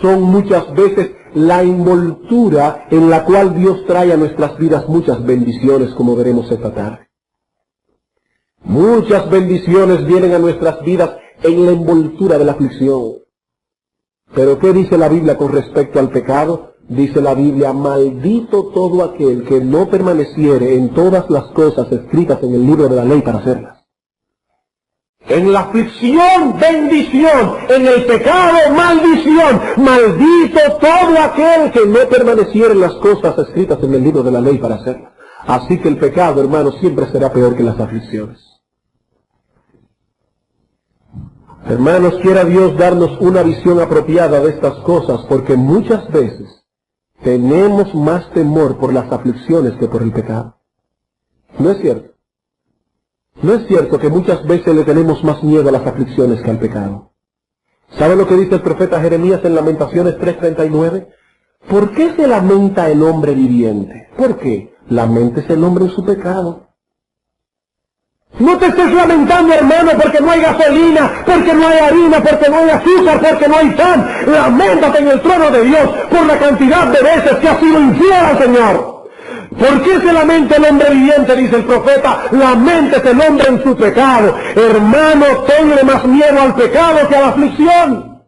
son muchas veces la envoltura en la cual Dios trae a nuestras vidas muchas bendiciones, como veremos esta tarde. Muchas bendiciones vienen a nuestras vidas en la envoltura de la aflicción. Pero ¿qué dice la Biblia con respecto al pecado? Dice la Biblia, maldito todo aquel que no permaneciere en todas las cosas escritas en el libro de la ley para hacerlas. En la aflicción, bendición. En el pecado, maldición. Maldito todo aquel que no permaneciere en las cosas escritas en el libro de la ley para hacerlas. Así que el pecado, hermanos, siempre será peor que las aflicciones. Hermanos, quiera Dios darnos una visión apropiada de estas cosas, porque muchas veces tenemos más temor por las aflicciones que por el pecado. ¿No es cierto? ¿No es cierto que muchas veces le tenemos más miedo a las aflicciones que al pecado? ¿Sabe lo que dice el profeta Jeremías en Lamentaciones 3:39? ¿Por qué se lamenta el hombre viviente? ¿Por qué? Laméntese el hombre en su pecado. No te estés lamentando, hermano, porque no hay gasolina, porque no hay harina, porque no hay azúcar, porque no hay pan. Laméntate en el trono de Dios por la cantidad de veces que has sido infiel al Señor. ¿Por qué se lamenta el hombre viviente? Dice el profeta. Laméntese el hombre en su pecado. Hermano, tenle más miedo al pecado que a la aflicción.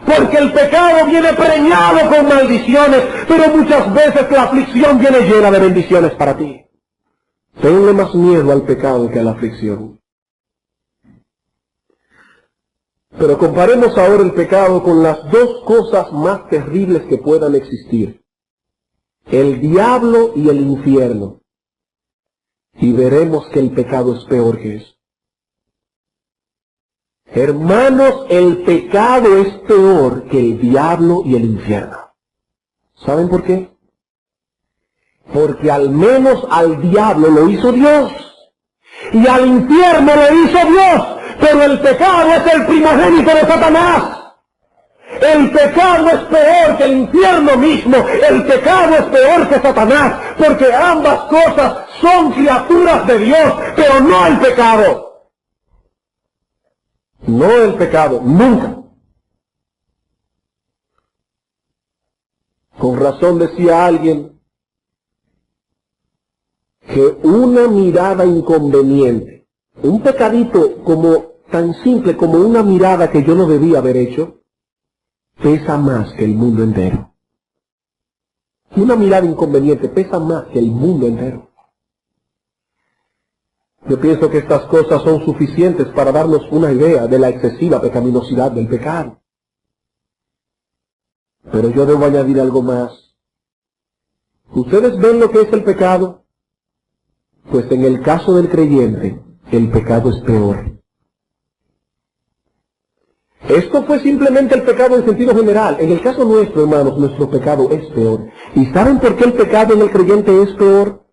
Porque el pecado viene preñado con maldiciones, pero muchas veces la aflicción viene llena de bendiciones para ti. Tenle más miedo al pecado que a la aflicción. Pero comparemos ahora el pecado con las dos cosas más terribles que puedan existir: el diablo y el infierno. Y veremos que el pecado es peor que eso. Hermanos, el pecado es peor que el diablo y el infierno. ¿Saben por qué? Porque al menos al diablo lo hizo Dios, y al infierno lo hizo Dios, pero el pecado es el primogénito de Satanás. El pecado es peor que el infierno mismo. El pecado es peor que Satanás, porque ambas cosas son criaturas de Dios, pero no el pecado. No el pecado, nunca. Con razón decía alguien que una mirada inconveniente, un pecadito como tan simple como una mirada que yo no debía haber hecho, pesa más que el mundo entero. Una mirada inconveniente pesa más que el mundo entero. Yo pienso que estas cosas son suficientes para darnos una idea de la excesiva pecaminosidad del pecado. Pero yo debo añadir algo más. ¿Ustedes ven lo que es el pecado? Pues en el caso del creyente, el pecado es peor. Esto fue simplemente el pecado en sentido general. En el caso nuestro, hermanos, nuestro pecado es peor. ¿Y saben por qué el pecado en el creyente es peor?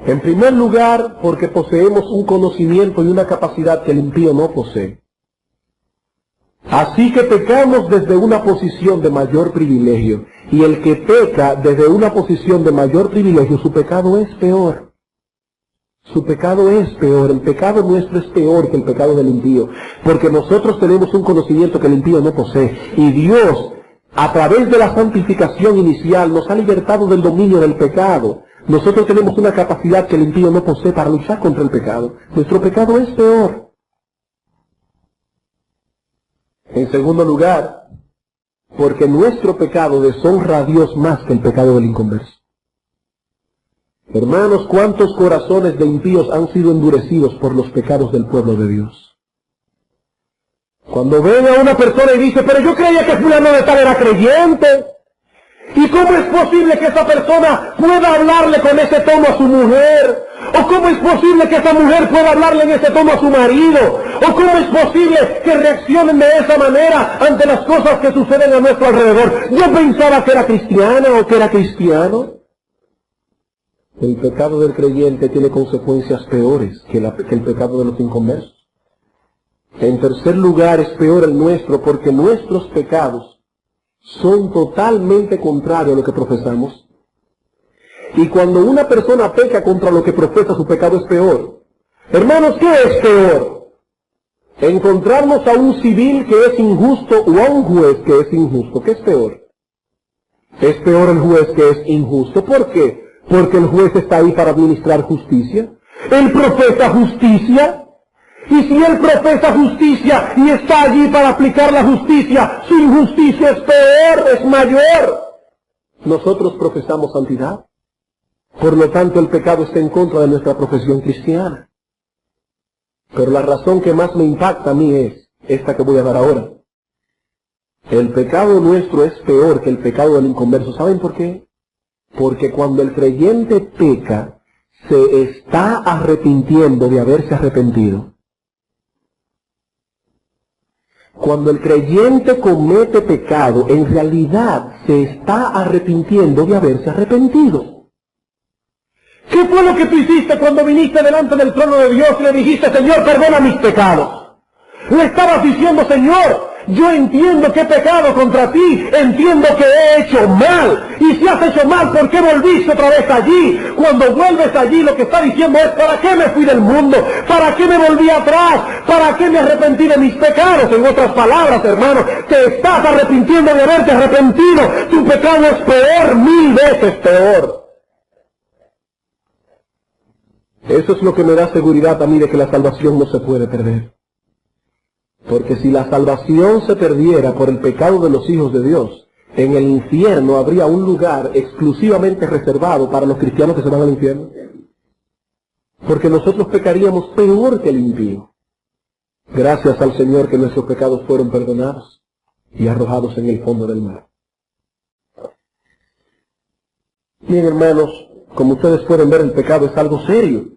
En primer lugar, porque poseemos un conocimiento y una capacidad que el impío no posee. Así que pecamos desde una posición de mayor privilegio. Y el que peca desde una posición de mayor privilegio, su pecado es peor. Su pecado es peor. El pecado nuestro es peor que el pecado del impío. Porque nosotros tenemos un conocimiento que el impío no posee. Y Dios, a través de la santificación inicial, nos ha libertado del dominio del pecado. Nosotros tenemos una capacidad que el impío no posee para luchar contra el pecado. Nuestro pecado es peor. En segundo lugar, porque nuestro pecado deshonra a Dios más que el pecado del inconverso. Hermanos, ¿cuántos corazones de impíos han sido endurecidos por los pecados del pueblo de Dios? Cuando ven a una persona y dice, pero yo creía que fulano de tal era creyente. ¿Y cómo es posible que esa persona pueda hablarle con ese tono a su mujer? ¿O cómo es posible que esa mujer pueda hablarle en ese tono a su marido? ¿O cómo es posible que reaccionen de esa manera ante las cosas que suceden a nuestro alrededor? Yo pensaba que era cristiana o que era cristiano. El pecado del creyente tiene consecuencias peores que el pecado de los inconversos. En tercer lugar, es peor el nuestro porque nuestros pecados son totalmente contrarios a lo que profesamos. Y cuando una persona peca contra lo que profesa, su pecado es peor. Hermanos, ¿qué es peor? Encontrarnos a un civil que es injusto o a un juez que es injusto. ¿Qué es peor? Es peor el juez que es injusto. ¿Por qué? Porque el juez está ahí para administrar justicia. Él profesa justicia. Y si él profesa justicia y está allí para aplicar la justicia, su injusticia es peor, es mayor. Nosotros profesamos santidad. Por lo tanto, el pecado está en contra de nuestra profesión cristiana. Pero la razón que más me impacta a mí es esta que voy a dar ahora. El pecado nuestro es peor que el pecado del inconverso. ¿Saben por qué? Porque cuando el creyente peca, se está arrepintiendo de haberse arrepentido. Cuando el creyente comete pecado, en realidad se está arrepintiendo de haberse arrepentido. ¿Qué fue lo que tú hiciste cuando viniste delante del trono de Dios y le dijiste, Señor, perdona mis pecados? Le estabas diciendo, Señor, yo entiendo que he pecado contra ti, entiendo que he hecho mal. Y si has hecho mal, ¿por qué volviste otra vez allí? Cuando vuelves allí, lo que está diciendo es, ¿para qué me fui del mundo? ¿Para qué me volví atrás? ¿Para qué me arrepentí de mis pecados? En otras palabras, hermano, te estás arrepintiendo de haberte arrepentido. Tu pecado es peor, 1000 veces peor. Eso es lo que me da seguridad a mí de que la salvación no se puede perder. Porque si la salvación se perdiera por el pecado de los hijos de Dios, en el infierno habría un lugar exclusivamente reservado para los cristianos que se van al infierno. Porque nosotros pecaríamos peor que el impío. Gracias al Señor que nuestros pecados fueron perdonados y arrojados en el fondo del mar. Bien, hermanos, como ustedes pueden ver, el pecado es algo serio.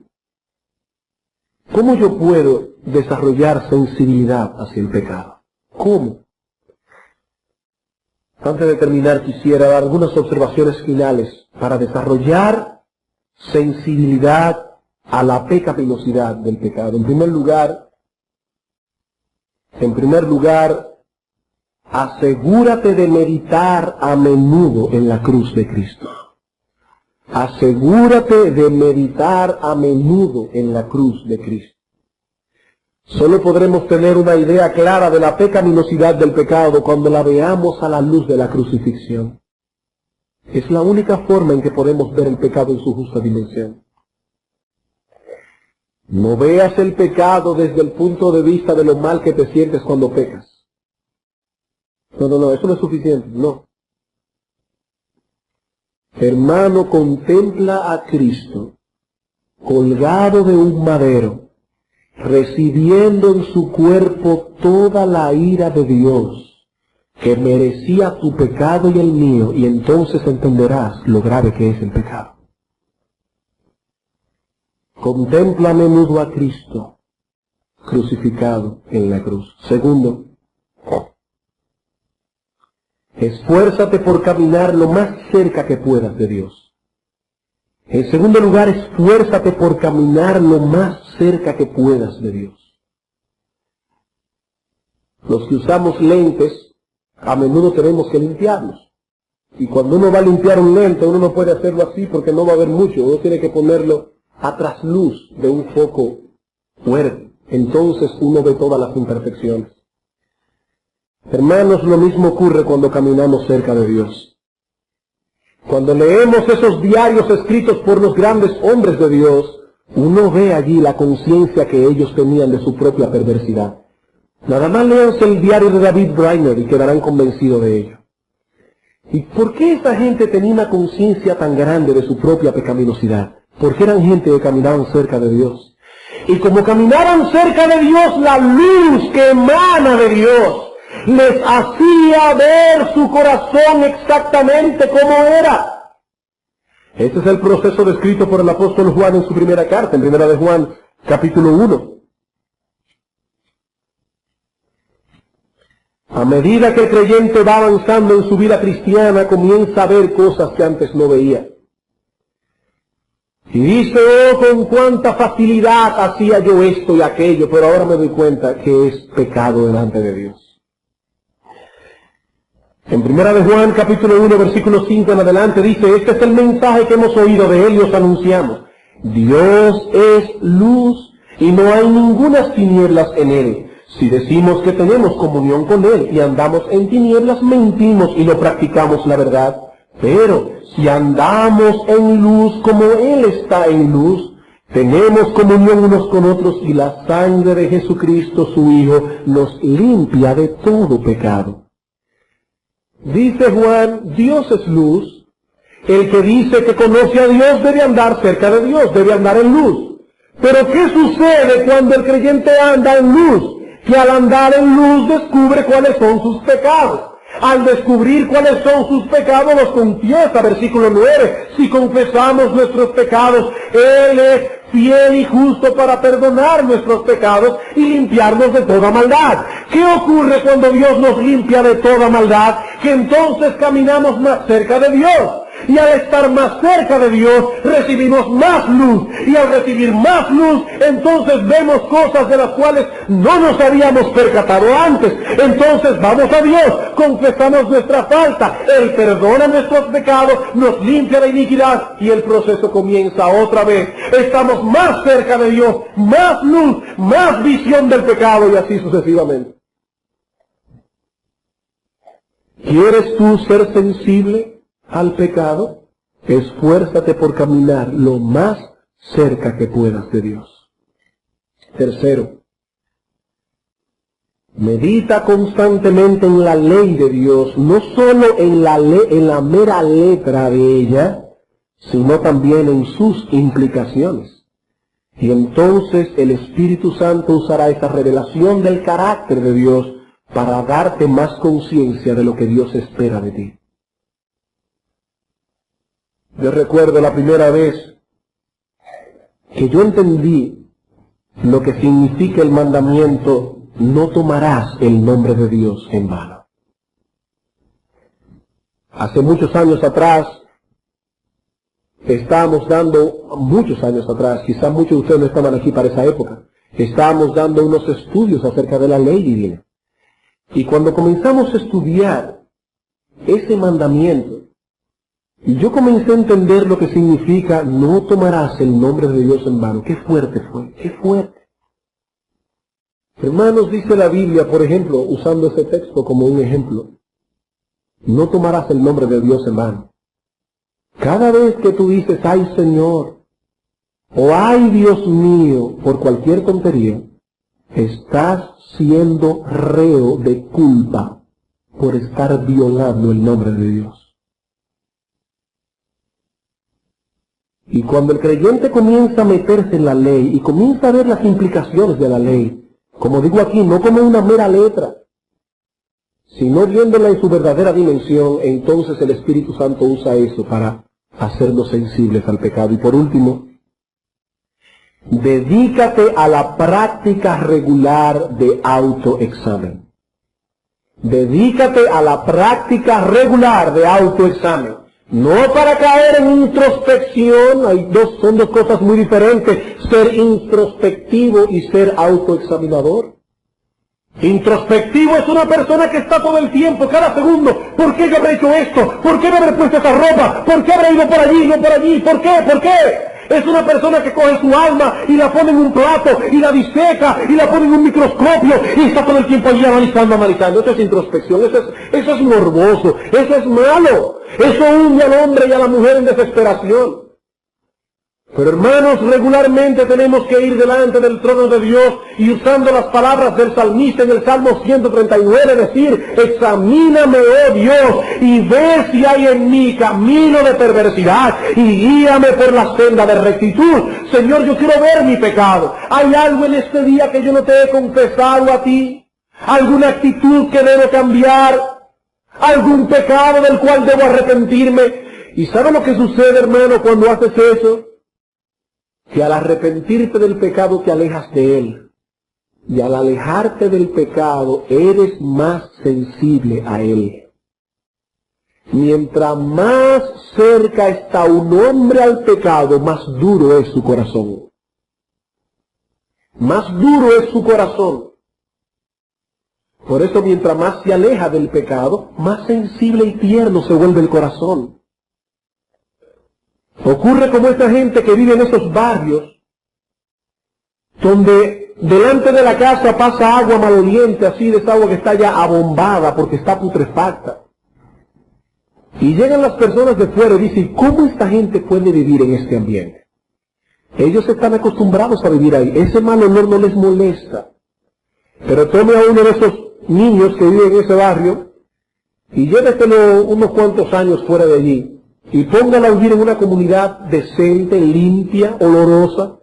¿Cómo yo puedo desarrollar sensibilidad hacia el pecado? ¿Cómo? Antes de terminar, quisiera dar algunas observaciones finales para desarrollar sensibilidad a la pecaminosidad del pecado. En primer lugar, asegúrate de meditar a menudo en la cruz de Cristo. Asegúrate de meditar a menudo en la cruz de Cristo. Solo podremos tener una idea clara de la pecaminosidad del pecado cuando la veamos a la luz de la crucifixión. Es la única forma en que podemos ver el pecado en su justa dimensión. No veas el pecado desde el punto de vista de lo mal que te sientes cuando pecas. No, eso no es suficiente, no. Hermano, contempla a Cristo colgado de un madero, recibiendo en su cuerpo toda la ira de Dios, que merecía tu pecado y el mío, y entonces entenderás lo grave que es el pecado. Contempla a menudo a Cristo crucificado en la cruz. Segundo, esfuérzate por caminar lo más cerca que puedas de Dios. En segundo lugar, esfuérzate por caminar lo más cerca que puedas de Dios. Los que usamos lentes, a menudo tenemos que limpiarlos. Y cuando uno va a limpiar un lente, uno no puede hacerlo así porque no va a ver mucho. Uno tiene que ponerlo a trasluz de un foco fuerte. Entonces uno ve todas las imperfecciones. Hermanos, lo mismo ocurre cuando caminamos cerca de Dios. Cuando leemos esos diarios escritos por los grandes hombres de Dios, uno ve allí la conciencia que ellos tenían de su propia perversidad. Nada más léanse el diario de David Brainerd y quedarán convencidos de ello. ¿Y por qué esa gente tenía una conciencia tan grande de su propia pecaminosidad? Porque eran gente que caminaban cerca de Dios. Y como caminaban cerca de Dios, la luz que emana de Dios les hacía ver su corazón exactamente como era. Este es el proceso descrito por el apóstol Juan en su primera carta, en primera de Juan, capítulo 1. A medida que el creyente va avanzando en su vida cristiana, comienza a ver cosas que antes no veía. Y dice, oh, con cuánta facilidad hacía yo esto y aquello, pero ahora me doy cuenta que es pecado delante de Dios. En primera de Juan, capítulo 1, versículo 5 en adelante, dice, este es el mensaje que hemos oído de él y os anunciamos. Dios es luz y no hay ninguna tinieblas en él. Si decimos que tenemos comunión con él y andamos en tinieblas, mentimos y no practicamos la verdad. Pero si andamos en luz como él está en luz, tenemos comunión unos con otros y la sangre de Jesucristo, su Hijo, nos limpia de todo pecado. Dice Juan, Dios es luz. El que dice que conoce a Dios debe andar cerca de Dios, debe andar en luz. Pero ¿qué sucede cuando el creyente anda en luz? Que al andar en luz descubre cuáles son sus pecados. Al descubrir cuáles son sus pecados, los confiesa, versículo 9. Si confesamos nuestros pecados, Él es fiel y justo para perdonar nuestros pecados y limpiarnos de toda maldad. ¿Qué ocurre cuando Dios nos limpia de toda maldad? Que entonces caminamos más cerca de Dios. Y al estar más cerca de Dios, recibimos más luz. Y al recibir más luz, entonces vemos cosas de las cuales no nos habíamos percatado antes. Entonces vamos a Dios, confesamos nuestra falta, Él perdona nuestros pecados, nos limpia de iniquidad y el proceso comienza otra vez. Estamos más cerca de Dios, más luz, más visión del pecado y así sucesivamente. ¿Quieres tú ser sensible al pecado? Esfuérzate por caminar lo más cerca que puedas de Dios. Tercero, medita constantemente en la ley de Dios, no solo en la mera letra de ella, sino también en sus implicaciones. Y entonces el Espíritu Santo usará esa revelación del carácter de Dios para darte más conciencia de lo que Dios espera de ti. Yo recuerdo la primera vez que yo entendí lo que significa el mandamiento, no tomarás el nombre de Dios en vano. Hace muchos años atrás, quizás muchos de ustedes no estaban aquí para esa época, estábamos dando unos estudios acerca de la ley divina. Y cuando comenzamos a estudiar ese mandamiento, y yo comencé a entender lo que significa no tomarás el nombre de Dios en vano. Qué fuerte fue, qué fuerte. Hermanos, dice la Biblia, por ejemplo, usando ese texto como un ejemplo, no tomarás el nombre de Dios en vano. Cada vez que tú dices, ay Señor, o ay Dios mío, por cualquier tontería, estás siendo reo de culpa por estar violando el nombre de Dios. Y cuando el creyente comienza a meterse en la ley y comienza a ver las implicaciones de la ley, como digo aquí, no como una mera letra, sino viéndola en su verdadera dimensión, entonces el Espíritu Santo usa eso para hacernos sensibles al pecado. Y por último, dedícate a la práctica regular de autoexamen. Dedícate a la práctica regular de autoexamen. No para caer en introspección, son dos cosas muy diferentes, ser introspectivo y ser autoexaminador. Introspectivo es una persona que está todo el tiempo, cada segundo, ¿por qué yo habré hecho esto? ¿Por qué me habré puesto esa ropa? ¿Por qué habré ido por allí, no por allí? ¿Por qué? ¿Por qué? Es una persona que coge su alma y la pone en un plato y la diseca y la pone en un microscopio y está todo el tiempo allí analizando. Eso es introspección, eso es morboso, eso es malo. Eso hunde al hombre y a la mujer en desesperación. Pero hermanos, regularmente tenemos que ir delante del trono de Dios y usando las palabras del salmista en el Salmo 139, decir, examíname, oh Dios, y ve si hay en mí camino de perversidad y guíame por la senda de rectitud. Señor, yo quiero ver mi pecado. ¿Hay algo en este día que yo no te he confesado a ti? ¿Alguna actitud que debo cambiar? ¿Algún pecado del cual debo arrepentirme? ¿Y sabe lo que sucede, hermano, cuando haces eso? Que al arrepentirte del pecado te alejas de él. Y al alejarte del pecado eres más sensible a él. Mientras más cerca está un hombre al pecado, más duro es su corazón. Más duro es su corazón. Por eso mientras más se aleja del pecado, más sensible y tierno se vuelve el corazón. Ocurre como esta gente que vive en esos barrios, donde delante de la casa pasa agua maloliente, así de esa agua que está ya abombada porque está putrefacta. Y llegan las personas de fuera y dicen, ¿cómo esta gente puede vivir en este ambiente? Ellos están acostumbrados a vivir ahí, ese mal olor no les molesta. Pero tome a uno de esos niños que viven en ese barrio y lléveselo unos cuantos años fuera de allí. Y póngala a vivir en una comunidad decente, limpia, olorosa,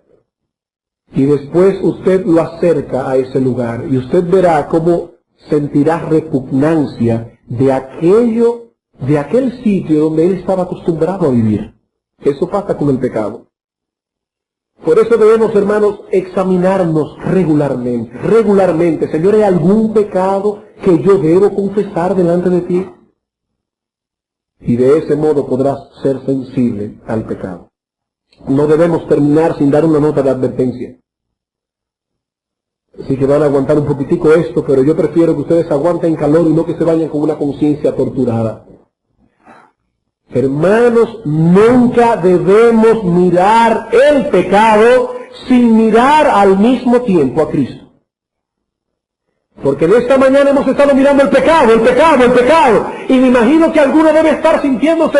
y después usted lo acerca a ese lugar, y usted verá cómo sentirá repugnancia de aquel sitio donde él estaba acostumbrado a vivir. Eso pasa con el pecado. Por eso debemos, hermanos, examinarnos regularmente. Señor, ¿hay algún pecado que yo debo confesar delante de ti? Y de ese modo podrás ser sensible al pecado. No debemos terminar sin dar una nota de advertencia. Así que van a aguantar un poquitico esto, pero yo prefiero que ustedes aguanten calor y no que se vayan con una conciencia torturada. Hermanos, nunca debemos mirar el pecado sin mirar al mismo tiempo a Cristo. Porque en esta mañana hemos estado mirando el pecado. Y me imagino que alguno debe estar sintiéndose,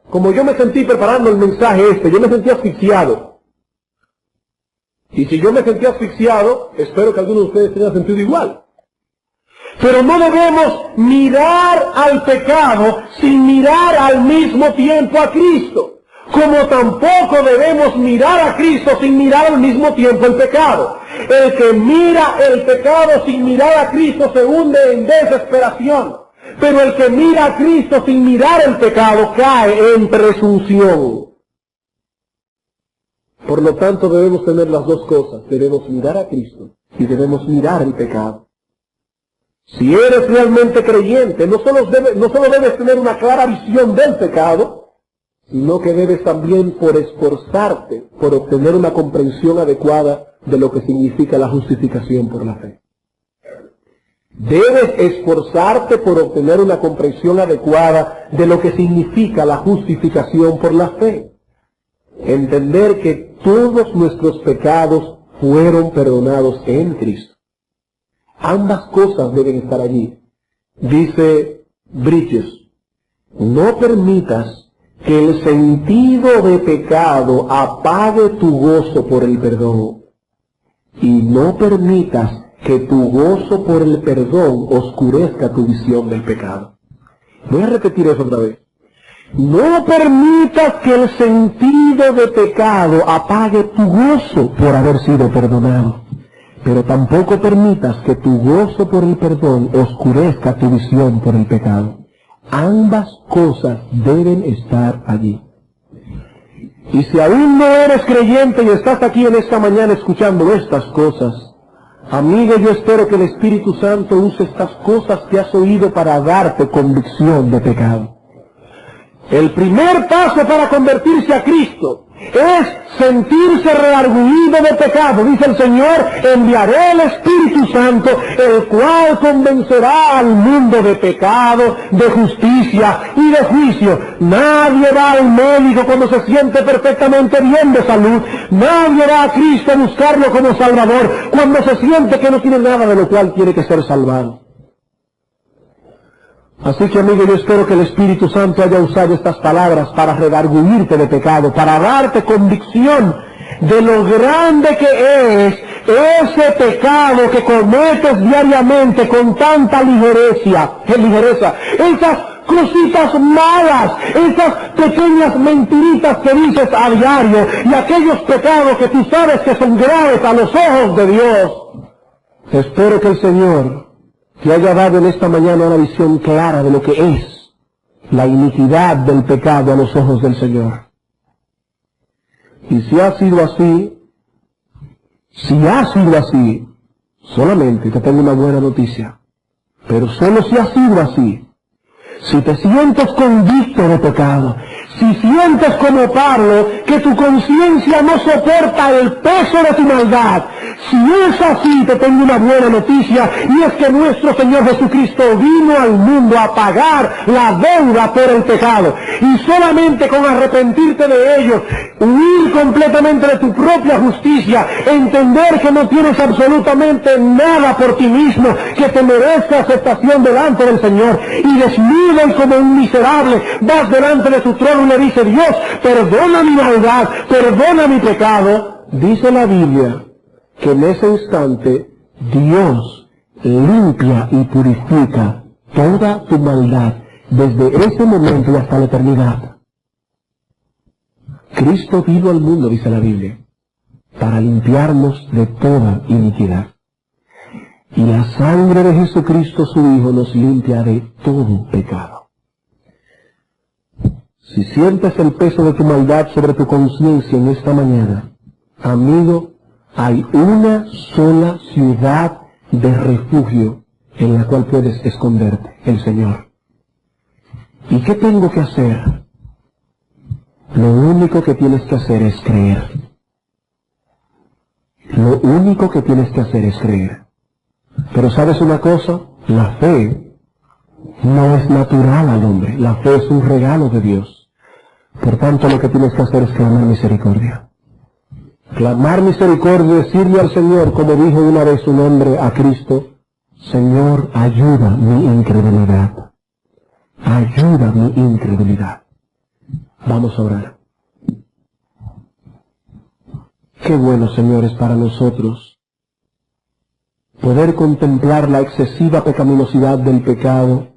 como yo me sentí preparando el mensaje yo me sentí asfixiado. Y si yo me sentí asfixiado, espero que algunos de ustedes se hayan sentido igual. Pero no debemos mirar al pecado sin mirar al mismo tiempo a Cristo. Como tampoco debemos mirar a Cristo sin mirar al mismo tiempo el pecado. El que mira el pecado sin mirar a Cristo se hunde en desesperación. Pero el que mira a Cristo sin mirar el pecado cae en presunción. Por lo tanto debemos tener las dos cosas. Debemos mirar a Cristo y debemos mirar el pecado. Si eres realmente creyente, no solo debes tener una clara visión del pecado, sino que debes también por esforzarte, por obtener una comprensión adecuada de lo que significa la justificación por la fe. Debes esforzarte por obtener una comprensión adecuada de lo que significa la justificación por la fe. Entender que todos nuestros pecados fueron perdonados en Cristo. Ambas cosas deben estar allí. Dice Bridges, no permitas que el sentido de pecado apague tu gozo por el perdón. Y no permitas que tu gozo por el perdón oscurezca tu visión del pecado. Voy a repetir eso otra vez. No permitas que el sentido de pecado apague tu gozo por haber sido perdonado, pero tampoco permitas que tu gozo por el perdón oscurezca tu visión por el pecado. Ambas cosas deben estar allí. Y si aún no eres creyente y estás aquí en esta mañana escuchando estas cosas, amigo, yo espero que el Espíritu Santo use estas cosas que has oído para darte convicción de pecado. El primer paso para convertirse a Cristo es sentirse redarguido de pecado. Dice el Señor, enviaré el Espíritu Santo, el cual convencerá al mundo de pecado, de justicia y de juicio. Nadie va al médico cuando se siente perfectamente bien de salud. Nadie va a Cristo a buscarlo como Salvador cuando se siente que no tiene nada de lo cual tiene que ser salvado. Así que, amigo, yo espero que el Espíritu Santo haya usado estas palabras para redarguirte de pecado, para darte convicción de lo grande que es ese pecado que cometes diariamente con tanta ligereza, esas cositas malas, esas pequeñas mentiritas que dices a diario, y aquellos pecados que tú sabes que son graves a los ojos de Dios. Espero que el Señor te haya dado en esta mañana una visión clara de lo que es la iniquidad del pecado a los ojos del Señor. Y si ha sido así, solamente te tengo una buena noticia. Pero solo si ha sido así, si te sientes convicto de pecado, si sientes como Pablo que tu conciencia no soporta el peso de tu maldad, si es así, te tengo una buena noticia, y es que nuestro Señor Jesucristo vino al mundo a pagar la deuda por el pecado, y solamente con arrepentirte de ellos, huir completamente de tu propia justicia, entender que no tienes absolutamente nada por ti mismo que te merezca aceptación delante del Señor, y desnudo y como un miserable vas delante de tu trono y le dices, Dios, perdona mi maldad, perdona mi pecado. Dice la Biblia que en ese instante Dios limpia y purifica toda tu maldad desde ese momento y hasta la eternidad. Cristo vino al mundo, dice la Biblia, para limpiarnos de toda iniquidad. Y la sangre de Jesucristo, su Hijo, nos limpia de todo pecado. Si sientes el peso de tu maldad sobre tu conciencia en esta mañana, amigo, hay una sola ciudad de refugio en la cual puedes esconderte, el Señor. ¿Y qué tengo que hacer? Lo único que tienes que hacer es creer. Lo único que tienes que hacer es creer. Pero ¿sabes una cosa? La fe no es natural al hombre. La fe es un regalo de Dios. Por tanto, lo que tienes que hacer es clamar misericordia. Clamar misericordia, decirle al Señor, como dijo una vez un hombre a Cristo, Señor, ayuda mi incredulidad. Ayuda mi incredulidad. Vamos a orar. Qué bueno, Señor, es para nosotros poder contemplar la excesiva pecaminosidad del pecado,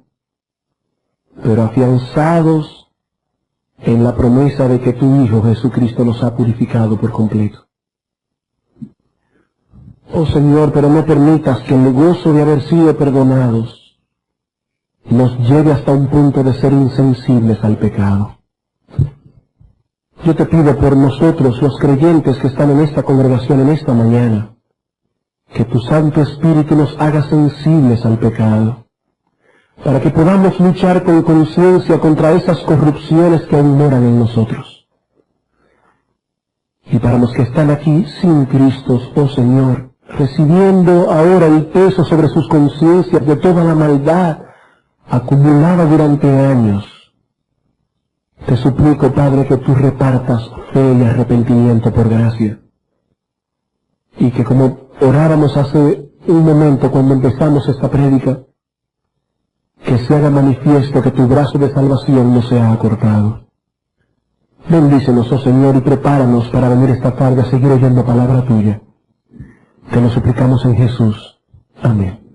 pero afianzados en la promesa de que tu Hijo Jesucristo nos ha purificado por completo. Oh Señor, pero no permitas que el gozo de haber sido perdonados nos lleve hasta un punto de ser insensibles al pecado. Yo te pido por nosotros, los creyentes que están en esta congregación en esta mañana, que tu Santo Espíritu nos haga sensibles al pecado, para que podamos luchar con conciencia contra esas corrupciones que aún moran en nosotros. Y para los que están aquí sin Cristo, oh Señor, recibiendo ahora el peso sobre sus conciencias de toda la maldad acumulada durante años. Te suplico, Padre, que tú repartas fe y arrepentimiento por gracia. Y que como orábamos hace un momento cuando empezamos esta prédica, que se haga manifiesto que tu brazo de salvación no se ha acortado. Bendícenos, oh Señor, y prepáranos para venir esta tarde a seguir oyendo palabra tuya. Te lo suplicamos en Jesús. Amén.